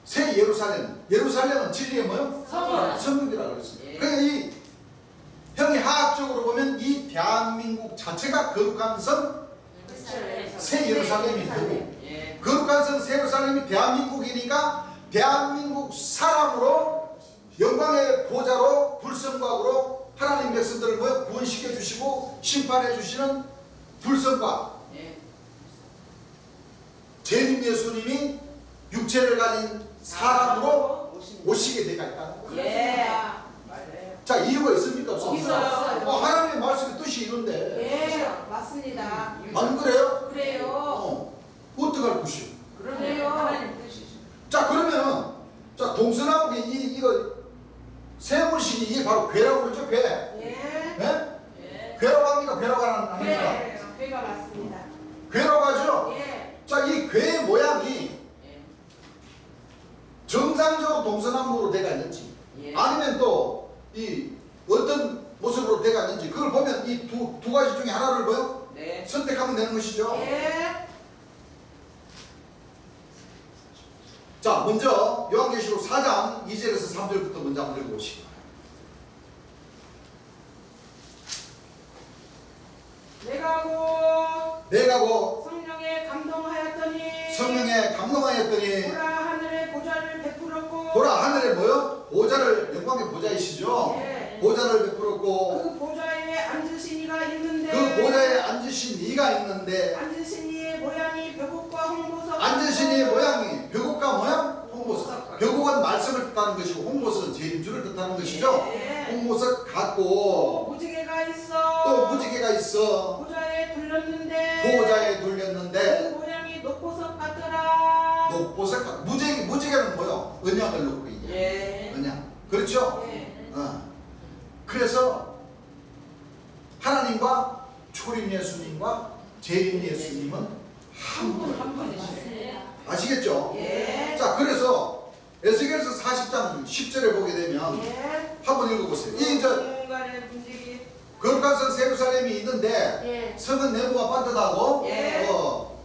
Speaker 1: 새 예루살렘은 진리의 뭐요?
Speaker 2: 성은.
Speaker 1: 성국이라고 그랬습니다.
Speaker 3: 예.
Speaker 1: 그러니까 이 형이 하학적 과학적으로 보면 이 대한민국 자체가 거룩한 성 새 예루살렘이 되고
Speaker 3: 예.
Speaker 1: 거룩한 성 새 예루살렘이 대한민국이니까 대한민국 사람으로 영광의 보좌로 불성곽으로 하나님 백성들을 모여 구원시켜 주시고 심판해 주시는 불성곽
Speaker 3: 예.
Speaker 1: 재림 예수님이 육체를 가진 사람으로 오시게 되가 있다는 거예요.
Speaker 3: 예. 맞아요.
Speaker 1: 자, 이유가 있습니까? 없습니까?
Speaker 3: 있어요.
Speaker 1: 하나님의 말씀의 뜻이 이런데
Speaker 2: 예, 맞습니다.
Speaker 1: 안 그래요?
Speaker 2: 그래요.
Speaker 1: 어떡할 것이요?
Speaker 3: 그러네요. 하나님 뜻이죠.
Speaker 1: 자, 그러면 자 동서남북이 이거 세문식이 이게 바로 괴라고 그러죠? 괴.
Speaker 2: 예.
Speaker 1: 예?
Speaker 3: 예.
Speaker 1: 괴라고 합니까? 괴라고 합니까?
Speaker 2: 네, 괴가 맞습니다.
Speaker 1: 괴라고 하죠?
Speaker 2: 예.
Speaker 1: 자, 이 괴의 모양이
Speaker 3: 예.
Speaker 1: 정상적으로 동서남북으로 돼가 있는지
Speaker 3: 예.
Speaker 1: 아니면 또 이 어떤 모습으로 돼가 있는지 그걸 보면 이 두 가지 중에 하나를 뭐요?
Speaker 3: 네.
Speaker 1: 선택하면 되는 것이죠.
Speaker 2: 예.
Speaker 1: 자, 먼저 요한계시록 4장 2절에서 3절부터 먼저 한번 읽어보시기 바랍니다. 내가 곧
Speaker 2: 성령에 감동하였더니
Speaker 1: 성령에 감동하였더니
Speaker 2: 보라 하늘의 보좌를 베풀었고
Speaker 1: 보라 하늘에 뭐요? 보좌를 영광의 보좌이시죠?
Speaker 2: 예.
Speaker 1: 보좌를 베풀었고
Speaker 2: 그 보좌에 앉으신 이가 있는데
Speaker 1: 그 보좌에 앉으신 이가 있는데
Speaker 2: 앉으신 이의 모양이 벼곡과 홍보석
Speaker 1: 앉으신 이의 모양이 벼곡과 모양? 홍보석. 벼곡은 말씀을 뜻하는 것이고 홍보석은 재림주를 뜻하는 것이죠.
Speaker 2: 예.
Speaker 1: 홍보석
Speaker 2: 또
Speaker 1: 같고
Speaker 2: 무지개가 있어
Speaker 1: 또 무지개가 있어
Speaker 2: 보좌에 둘렸는데
Speaker 1: 보좌에 돌렸는데
Speaker 2: 그 모양이 녹보석 같더라.
Speaker 1: 녹보석 같 무지개는 뭐요? 은양을 놓고 있냐?
Speaker 3: 예.
Speaker 1: 은양. 그렇죠?
Speaker 2: 예.
Speaker 1: 그래서 하나님과 초림 예수님과 재림 예수님은 한 분.
Speaker 3: 한 분이시네.
Speaker 1: 아시겠죠?
Speaker 2: 예.
Speaker 1: 자, 그래서 에스겔서 40장 10절에 보게 되면
Speaker 2: 예.
Speaker 1: 한번 읽어보세요. 이
Speaker 3: 공간의 분위기.
Speaker 1: 거룩한 성 예루살렘이 있는데
Speaker 2: 예.
Speaker 1: 성은 내부가 반듯하고
Speaker 3: 예.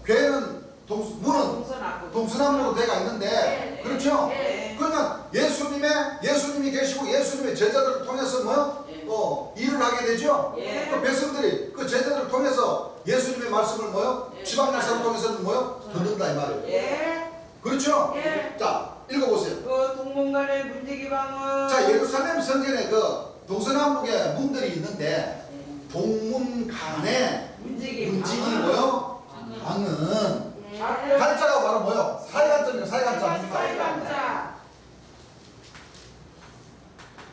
Speaker 1: 괴는 문은
Speaker 3: 동서남북.
Speaker 1: 동서남으로 돼가 있는데
Speaker 2: 예.
Speaker 1: 그렇죠?
Speaker 3: 예.
Speaker 1: 그러면 예수님이 계시고 예수님의 제자들을 통해서 뭐요?
Speaker 3: 예.
Speaker 1: 일을 하게 되죠.
Speaker 3: 예.
Speaker 1: 그 백성들이 그 제자들을 통해서 예수님의 말씀을 뭐요?
Speaker 3: 예.
Speaker 1: 지방 역사를 통해서는 뭐요? 듣는다 이 말이에요.
Speaker 2: 예.
Speaker 1: 그렇죠?
Speaker 2: 예.
Speaker 1: 자, 읽어보세요.
Speaker 3: 그 동문간의 문지기방은.
Speaker 1: 자, 예루살렘 성전에 그 동서남북에 문들이 있는데 동문간에 문지기 뭐요? 방은
Speaker 2: 예.
Speaker 1: 간자가 바로 뭐요? 사이간자입니다. 사이간자.
Speaker 2: 사이간자.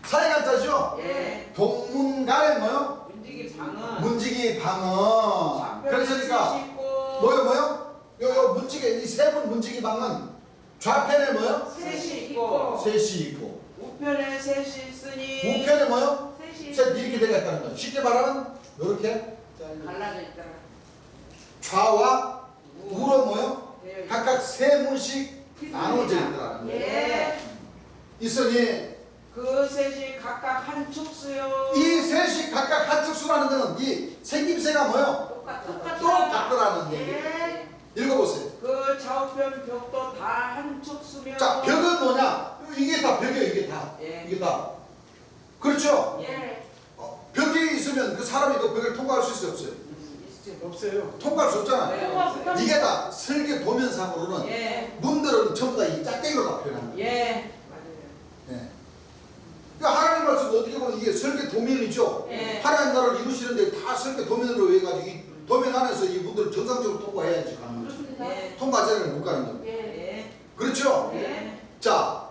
Speaker 1: 사이간자죠?
Speaker 3: 예.
Speaker 1: 동문간에 뭐요?
Speaker 3: 문지기 방은.
Speaker 1: 문지기 방은. 그러니까 뭐요? 요 문지기 이 세 분 문지기 방은 좌편에 뭐요?
Speaker 3: 셋이 있고.
Speaker 1: 셋이 있고
Speaker 3: 우편에 셋이 있으니.
Speaker 1: 우편에 뭐요?
Speaker 2: 셋이
Speaker 1: 셋 이렇게 되겠다는 거예요. 쉽게 말하면 이렇게
Speaker 3: 갈라져 있더라.
Speaker 1: 좌와 우로 뭐요?
Speaker 3: 예.
Speaker 1: 각각 세 문씩 나눠져 있더라는 거예요.
Speaker 2: 예.
Speaker 1: 있으니
Speaker 3: 그 셋이 각각 한 축수요.
Speaker 1: 이 셋이 각각 한 특수라는 거는 이 생김새가 뭐요?
Speaker 3: 똑같다.
Speaker 1: 똑같더라는 얘기예요.
Speaker 2: 예.
Speaker 1: 읽어보세요.
Speaker 3: 그 좌우편 벽도 다 한 축수며.
Speaker 1: 자, 벽은 뭐냐? 이게 다 벽이에요. 이게 다.
Speaker 3: 예.
Speaker 1: 이게 다. 그렇죠?
Speaker 2: 예.
Speaker 1: 벽이 있으면 그 사람이 그 벽을 통과할 수 있어요? 없어요?
Speaker 3: 있죠.
Speaker 4: 없어요.
Speaker 1: 통과할 수 없잖아요.
Speaker 3: 네,
Speaker 2: 통과
Speaker 3: 없어요.
Speaker 1: 이게 다 설계 도면상으로는
Speaker 3: 예.
Speaker 1: 문들은 전부 다 이 짝대기로 다 표현한 거예요.
Speaker 3: 예. 맞아요.
Speaker 1: 네. 그러니까 하나님 말씀도 어떻게 보면 이게 설계 도면이죠.
Speaker 3: 예.
Speaker 1: 하나님 나라를 이루시는데 다 설계 도면으로 해가지고 이 도면 안에서 이 문들을 정상적으로 통과해야지 가는 거죠.
Speaker 2: 그렇습니다.
Speaker 3: 예.
Speaker 1: 통과 전에는 못 가는 거예요.
Speaker 2: 예.
Speaker 3: 예.
Speaker 1: 그렇죠?
Speaker 3: 예.
Speaker 1: 자,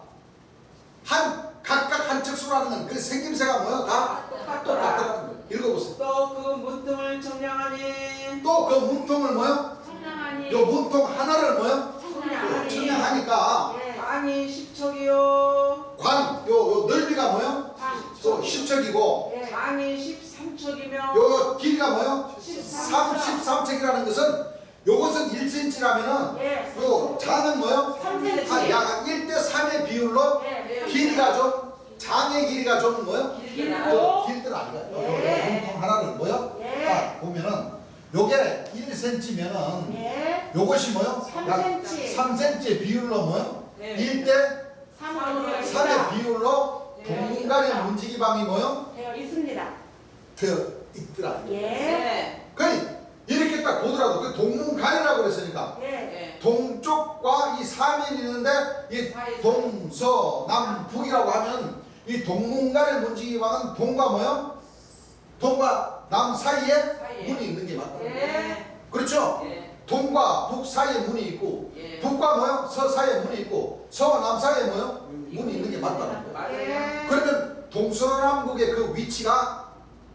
Speaker 1: 각각 한 척수라는 건 그 생김새가 뭐야? 다 똑같더라는 거예요. 읽어보세요.
Speaker 3: 또 그 문틈을 청량하니.
Speaker 1: 또 그 문통을 뭐요?
Speaker 2: 청량하니.
Speaker 1: 요 문통 하나를 뭐요?
Speaker 2: 청량하니.
Speaker 1: 청량하니까
Speaker 2: 예.
Speaker 3: 방이 10척이요.
Speaker 1: 요 넓이가 뭐요?
Speaker 2: 방.
Speaker 1: 또 10척이고
Speaker 2: 예.
Speaker 3: 방이 13척이며.
Speaker 1: 요 길이가 뭐요?
Speaker 2: 13척.
Speaker 1: 13척이라는 것은 요것은 1cm라면은
Speaker 2: 예.
Speaker 1: 요 장은 뭐요?
Speaker 2: 3cm.
Speaker 1: 약 1대3의 비율로
Speaker 2: 예.
Speaker 1: 길이가 좀 장의 길이가 좀 뭐요?
Speaker 2: 길고.
Speaker 1: 길들 아니가요?
Speaker 2: 예.
Speaker 1: 문통 하나를 뭐요?
Speaker 2: 예.
Speaker 1: 딱 보면은 요게 1cm면은
Speaker 2: 예.
Speaker 1: 요것이 뭐요?
Speaker 2: 3cm.
Speaker 1: 3cm 비율로 뭐요?
Speaker 3: 네.
Speaker 1: 1대3의
Speaker 2: 3으로
Speaker 1: 비율로
Speaker 3: 예.
Speaker 1: 동문간의 문지기 방이 뭐요?
Speaker 2: 되어 있습니다.
Speaker 1: 되어 있더라.
Speaker 2: 예.
Speaker 3: 네.
Speaker 1: 그러니 이렇게 딱 보더라도 그 동문간이라고 그랬으니까
Speaker 2: 예.
Speaker 3: 네.
Speaker 1: 동쪽과 이 사면이 있는데 이 동서남북이라고 하면 이 동문간의 문지기 왕은 동과 뭐요? 동과 남 사이에
Speaker 3: 사이에.
Speaker 1: 문이 있는 게 맞다.
Speaker 3: 네.
Speaker 1: 그렇죠?
Speaker 3: 예.
Speaker 1: 동과 북 사이에 문이 있고
Speaker 3: 예.
Speaker 1: 북과 뭐요? 서 사이에 문이 있고 서와 남 사이에 뭐요? 문이 있는 게 맞다는 거예요.
Speaker 3: 맞아요.
Speaker 2: 예.
Speaker 1: 그러면 동서남북의 그 위치가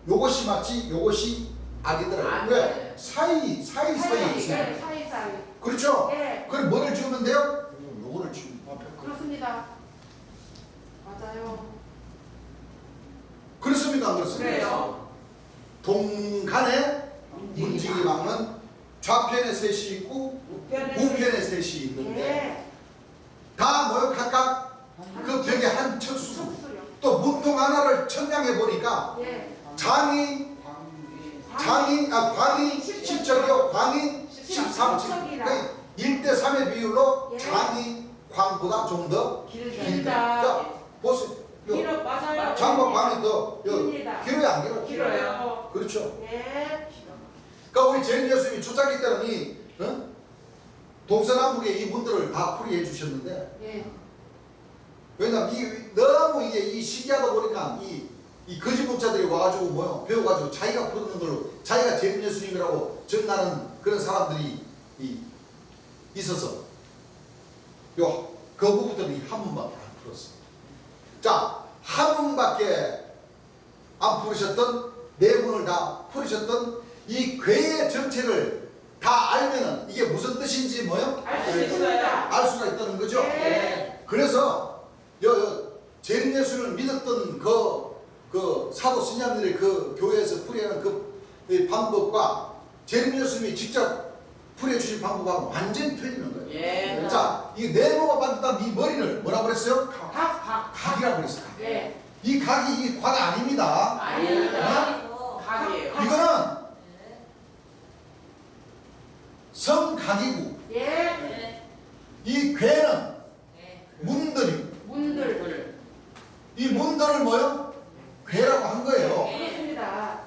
Speaker 1: 요것이 맞지 요것이 아니더라고요. 왜? 사이에 있어요.
Speaker 2: 예. 사이사이.
Speaker 1: 그렇죠?
Speaker 2: 예.
Speaker 1: 그럼 뭐를 지우면 돼요? 요거를 지우면 돼요.
Speaker 2: 그렇습니다. 맞아요.
Speaker 1: 그렇습니다. 안 그렇습니다.
Speaker 3: 그래요.
Speaker 1: 동간에 문지기 왕은 좌편에 셋이 있고
Speaker 3: 우편에
Speaker 1: 우편에 셋이 있는데
Speaker 2: 예.
Speaker 1: 다 뭐요? 각각 그 벽에 한 척수.
Speaker 2: 척수요.
Speaker 1: 또 문통 하나를 천량해 보니까
Speaker 2: 예.
Speaker 1: 광이 10척이요 광이 13척. 그러니까 1대3의 비율로
Speaker 2: 예.
Speaker 1: 장이 광보다 좀 더
Speaker 3: 길다.
Speaker 1: 길다. 자, 보세요.
Speaker 2: 길어 맞아요.
Speaker 1: 장과 광이 더
Speaker 2: 깁니다.
Speaker 1: 길어요 안 길어요?
Speaker 3: 길어요.
Speaker 1: 그렇죠.
Speaker 2: 예.
Speaker 1: 그러니까 우리 제일 예수님이 초창기 때는 이 동서남북의 이 문들을 다 풀이해 주셨는데
Speaker 2: 예.
Speaker 1: 왜냐면 너무 이게 이 시기하다 보니까 이 거짓 목자들이 와가지고 뭐요 배워가지고 자기가 푸는 걸로 자기가 제일 예수님이라고 정나는 그런 사람들이 있어서 요 거부부터는 한 문밖에 안 풀었어. 자, 한 문밖에 안 풀으셨던 네 문을 다 풀으셨던 이 괴의 정체를 다 알면은 이게 무슨 뜻인지 뭐요?
Speaker 2: 알 수 있습니다.
Speaker 1: 알 수가 있다는 거죠.
Speaker 2: 예.
Speaker 1: 그래서 재림 예수를 믿었던 그 사도 신자들이 그 교회에서 풀이하는 그 방법과 재림 예수님이 직접 풀이해 주신 방법하고 완전히 틀리는 거예요.
Speaker 3: 예.
Speaker 1: 자, 이 네모가 반듯한 이 머리를 뭐라 그랬어요?
Speaker 2: 각.
Speaker 1: 각이라고 그랬어요.
Speaker 2: 예.
Speaker 1: 이 각이 이 각 아닙니다.
Speaker 3: 아닙니다. 각이에요.
Speaker 1: 이거는 성각이고
Speaker 2: 예.
Speaker 1: 이 괴는 문들이고
Speaker 2: 문들.
Speaker 1: 이 문들을 뭐요? 괴라고 한 거예요.
Speaker 2: 그렇습니다.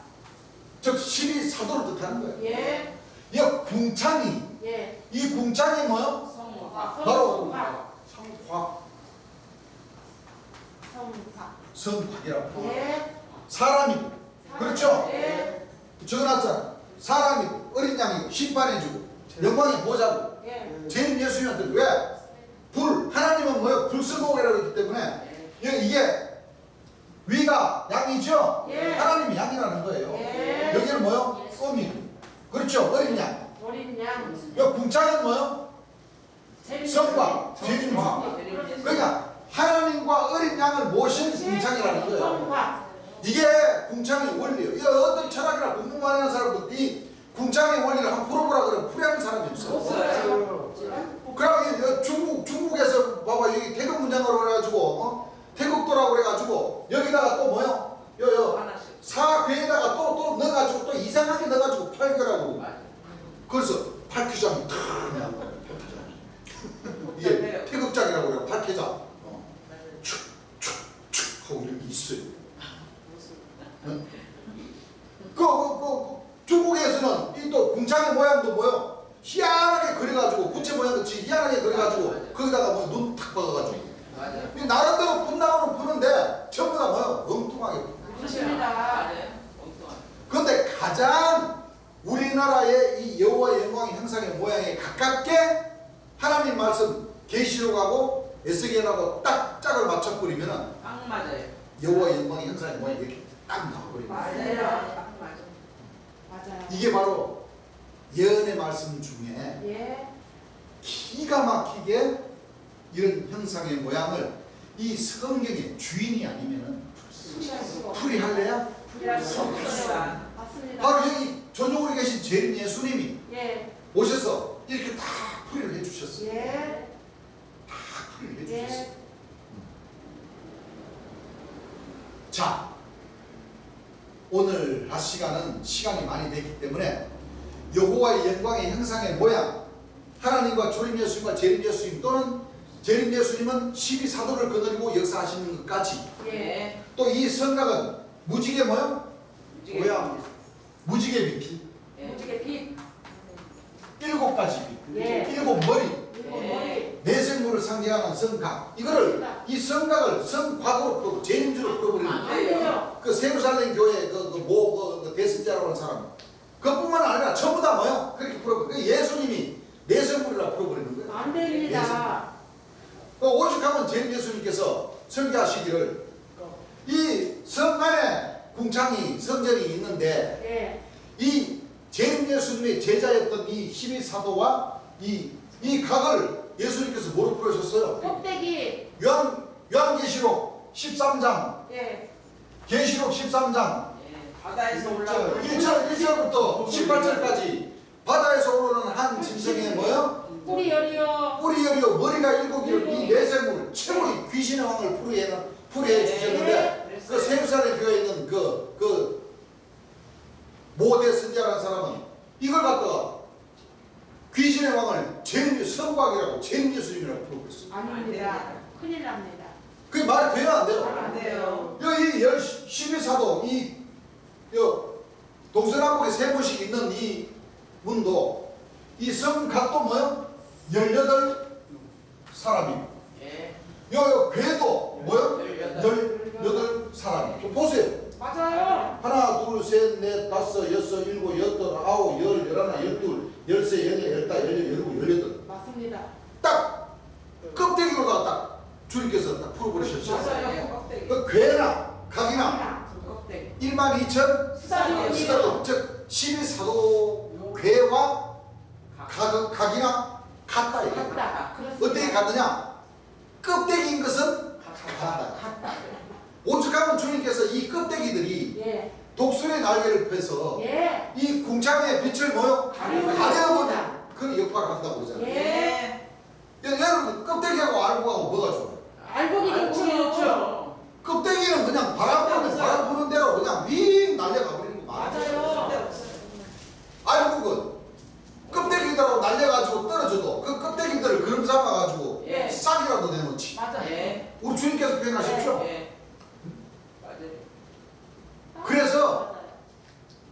Speaker 1: 즉 12사도를 뜻하는 거예요.
Speaker 2: 예.
Speaker 1: 이 궁창이
Speaker 2: 예.
Speaker 1: 이 궁창이 뭐요?
Speaker 3: 성화.
Speaker 1: 바로
Speaker 2: 성각.
Speaker 1: 성곽
Speaker 2: 성각.
Speaker 1: 성곽이라고
Speaker 2: 예.
Speaker 1: 사람이고 그렇죠?
Speaker 2: 예.
Speaker 1: 적어놨잖아. 사람이고 어린 양이고 심판해주고 영광의 보좌고
Speaker 2: 예.
Speaker 1: 제일 예수님한테 왜? 불 하나님은 뭐요? 불성공이라고 했기 때문에 이게 위가 양이죠?
Speaker 2: 예.
Speaker 1: 하나님이 양이라는 거예요.
Speaker 2: 예.
Speaker 1: 여기는 뭐요? 어미 그렇죠? 어린 양.
Speaker 2: 어린 양.
Speaker 1: 여 궁창은 뭐요? 성과,
Speaker 2: 재림.
Speaker 1: 재림과.
Speaker 2: 그렇습니다.
Speaker 1: 그러니까 하나님과 어린 양을 모신 궁창이라는 거예요.
Speaker 2: 성각.
Speaker 1: 이게 궁창의 원리예요. 이 어떤 철학이나 공부만 하는 사람들 이 궁창의 원리를 한번 풀어보라 그러면 풀이하는 사람이 없어요.
Speaker 3: 없어요.
Speaker 1: 그럼 중국에서 봐봐 여기 태극 문장으로 그래가지고 태극도라고 그래가지고 여기다가 또 뭐요?
Speaker 3: 하나씩.
Speaker 1: 사괴에다가 또 넣어가지고 또 이상하게 넣어가지고 팔교라고. 그래서 팔퀴장이 탁 그냥 팔퀴장. 이게 태극장이라고 그래요. 팔퀴장. 축축축 하고 이렇게 있어요. 중국에서는 이 또 궁창의 모양도 뭐요? 희한하게 그려가지고 부채 모양같이 희한하게 그려가지고 거기다가 뭐 눈 탁 박아가지고
Speaker 3: 맞아요.
Speaker 1: 이 나름대로 푼다고는 푸는데 전부 다 뭐요? 엉뚱하게.
Speaker 2: 그렇습니다.
Speaker 3: 맞아요. 엉뚱한.
Speaker 1: 그런데 가장 우리나라의 이 여호와의 영광의 형상의 모양에 가깝게 하나님 말씀 계시록하고 에스겔하고 딱 짝을 맞춰 버리면은
Speaker 3: 딱 맞아요.
Speaker 1: 여호와의 영광의 형상의 모양이 이렇게 딱 나와버립니다.
Speaker 2: 맞아요.
Speaker 3: 딱 맞아.
Speaker 2: 맞아요.
Speaker 1: 이게 바로 예언의 말씀 중에
Speaker 2: 예.
Speaker 1: 기가 막히게 이런 형상의 모양을 이 성경의 주인이 아니면은
Speaker 2: 풀이할 수가 없-
Speaker 1: 풀이할래야?
Speaker 2: 풀이할 수가 없어요.
Speaker 3: 없습니다.
Speaker 2: 맞습니다.
Speaker 1: 바로 여기 전용으로 계신 재림 예수님이
Speaker 2: 예.
Speaker 1: 오셔서 이렇게 다 풀이를 해주셨어요.
Speaker 2: 예.
Speaker 1: 다 풀이를 해주셨어요.
Speaker 2: 예.
Speaker 1: 자, 오늘 낮 시간이 많이 됐기 때문에 여호와의 영광의 형상의 모양, 하나님과 조림 예수님과 재림 예수님 또는 재림 예수님은 12사도를 거느리고 역사하시는 것까지
Speaker 2: 예.
Speaker 1: 또 이 성각은 무지개 뭐요?
Speaker 3: 뭐야?
Speaker 1: 무지개 빛,
Speaker 2: 무지개 빛.
Speaker 1: 7가지 빛,
Speaker 2: 예.
Speaker 1: 7머리,
Speaker 2: 머리.
Speaker 1: 내생물을 상징하는 성각. 이거를 이 성각을 성곽으로 풀고 재림주로 풀어버리는
Speaker 2: 안
Speaker 1: 거예요.
Speaker 2: 돼요.
Speaker 1: 그 세루살렘 교회 그 대승자라고 하는 사람. 그뿐만 아니라 전부 다 뭐요? 그렇게 풀어버려. 그 예수님이 내생물이라 풀어버리는 거예요.
Speaker 2: 안 됩니다.
Speaker 1: 오죽하면 제 예수님께서 설교하시기를 이 성 안에 궁창이 성전이 있는데
Speaker 2: 예.
Speaker 1: 이 제 예수님의 제자였던 이 12사도와 이 각을 예수님께서 뭐로 풀으셨어요?
Speaker 2: 꼭대기.
Speaker 1: 요한계시록 13장
Speaker 2: 예.
Speaker 1: 계시록 13장
Speaker 3: 바다에서 올라오는
Speaker 1: 1절부터 18절까지 바다에서 오르는 한 짐승의 뭐요?
Speaker 2: 뿌리 열이요.
Speaker 1: 뿌리 열이요 머리가 7개로 이 내생물 최고의 귀신의 왕을 풀이해 주셨는데 그 세루살렘 교회에 있는 그 모대 선지자라는 사람은 이걸 갖다가 귀신의 왕을 재림 성곽이라고 재림 예수님이라고 부르고 있어요.
Speaker 2: 아닙니다. 큰일 납니다.
Speaker 1: 그게 말이 돼요 안 돼요?
Speaker 3: 안 돼요.
Speaker 1: 여기 12사도 이 동서남북에 세 분씩 있는 이 문도 이 성각도 뭐요? 18사람이
Speaker 3: 예.
Speaker 1: 요 괴도 뭐요?
Speaker 3: 18.
Speaker 1: 18사람이 보세요.
Speaker 2: 맞아요.
Speaker 1: 하나, 둘, 셋, 넷, 다섯, 여섯, 일곱, 여덟, 아홉, 열, 열하나, 열둘, 열세, 열네, 열다, 열일곱, 열여덟.
Speaker 2: 맞습니다.
Speaker 1: 딱 껍데기로다가 딱 주님께서 딱 풀어버리셨죠.
Speaker 3: 맞아요. 껍데기.
Speaker 1: 그 괴나 각이나
Speaker 3: 껍데기.
Speaker 1: 12,000
Speaker 2: 수사도
Speaker 1: 수사도 즉 12사도 괴와 각이나 같다 이거야.
Speaker 2: 같다. 그렇습니다.
Speaker 1: 어떻게 같느냐? 껍데기인 것은 같다.
Speaker 2: 같다.
Speaker 1: 오죽하면 주님께서 이 껍데기들이
Speaker 2: 예.
Speaker 1: 독수리의 날개를 펴서
Speaker 2: 예.
Speaker 1: 이 궁창의 빛을 뭐요?
Speaker 2: 가려버리는
Speaker 1: 가려버리는 그런 역할을 한다고 그러잖아요.
Speaker 2: 예.
Speaker 1: 여러분 껍데기하고 알고하고 뭐가 좋아요?
Speaker 2: 알고기 좋죠.
Speaker 3: 좋죠.
Speaker 1: 껍데기는 그냥 바람 부는 대로 그냥 윙 날려가 버리는 거 맞아요.
Speaker 2: 맞아요.
Speaker 1: 알국은 껍데기대로 날려가지고 떨어져도 그 껍데기들을 그름 잡아가지고
Speaker 2: 예.
Speaker 1: 싹이라도 내놓지.
Speaker 2: 맞아요.
Speaker 3: 예.
Speaker 1: 우리 주님께서 표현하셨죠?
Speaker 3: 예. 맞아요.
Speaker 1: 그래서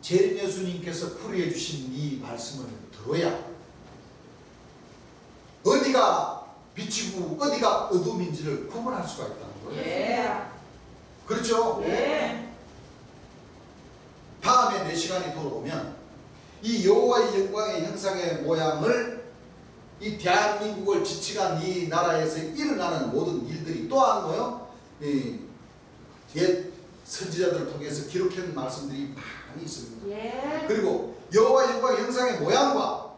Speaker 1: 재림 예수님께서 풀이해 주신 이 말씀을 들어야 어디가 빛이고 어디가 어둠인지를 구분할 수가 있다는 거예요.
Speaker 3: 예.
Speaker 1: 그렇죠?
Speaker 3: 예.
Speaker 1: 다음에 내 시간이 돌아오면 이 여호와의 영광의 형상의 모양을 이 대한민국을 지칭한 이 나라에서 일어나는 모든 일들이 또한 뭐요? 옛 선지자들을 통해서 기록한 말씀들이 많이 있습니다.
Speaker 2: 예.
Speaker 1: 그리고 여호와의 영광의 형상의 모양과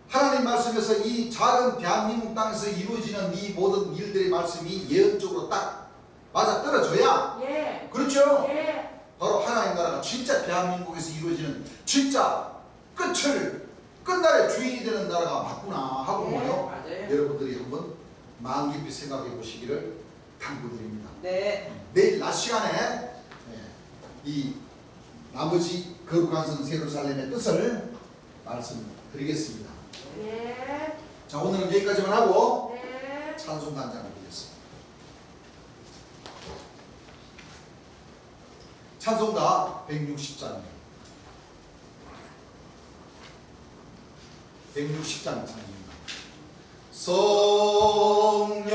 Speaker 1: 하나님 말씀에서 이 작은 대한민국 땅에서 이루어지는 이 모든 일들의 말씀이 예언적으로 딱 맞아 떨어져야
Speaker 2: 예.
Speaker 1: 그렇죠?
Speaker 2: 예.
Speaker 1: 바로 하나님 나라가 진짜 대한민국에서 이루어지는 진짜 끝날의 주인이 되는 나라가 맞구나 하고
Speaker 2: 네.
Speaker 1: 뭐요?
Speaker 3: 맞아요.
Speaker 1: 여러분들이 한번 마음 깊이 생각해 보시기를 당부드립니다.
Speaker 3: 네.
Speaker 1: 내일 낮 시간에 이 나머지 거룩한 성 예루살렘의 뜻을 말씀드리겠습니다.
Speaker 2: 예.
Speaker 1: 자, 오늘은 여기까지만 하고
Speaker 2: 네.
Speaker 1: 찬송 단장을 드리겠습니다. 찬송가 160장입니다. 160장 찬송가. 성령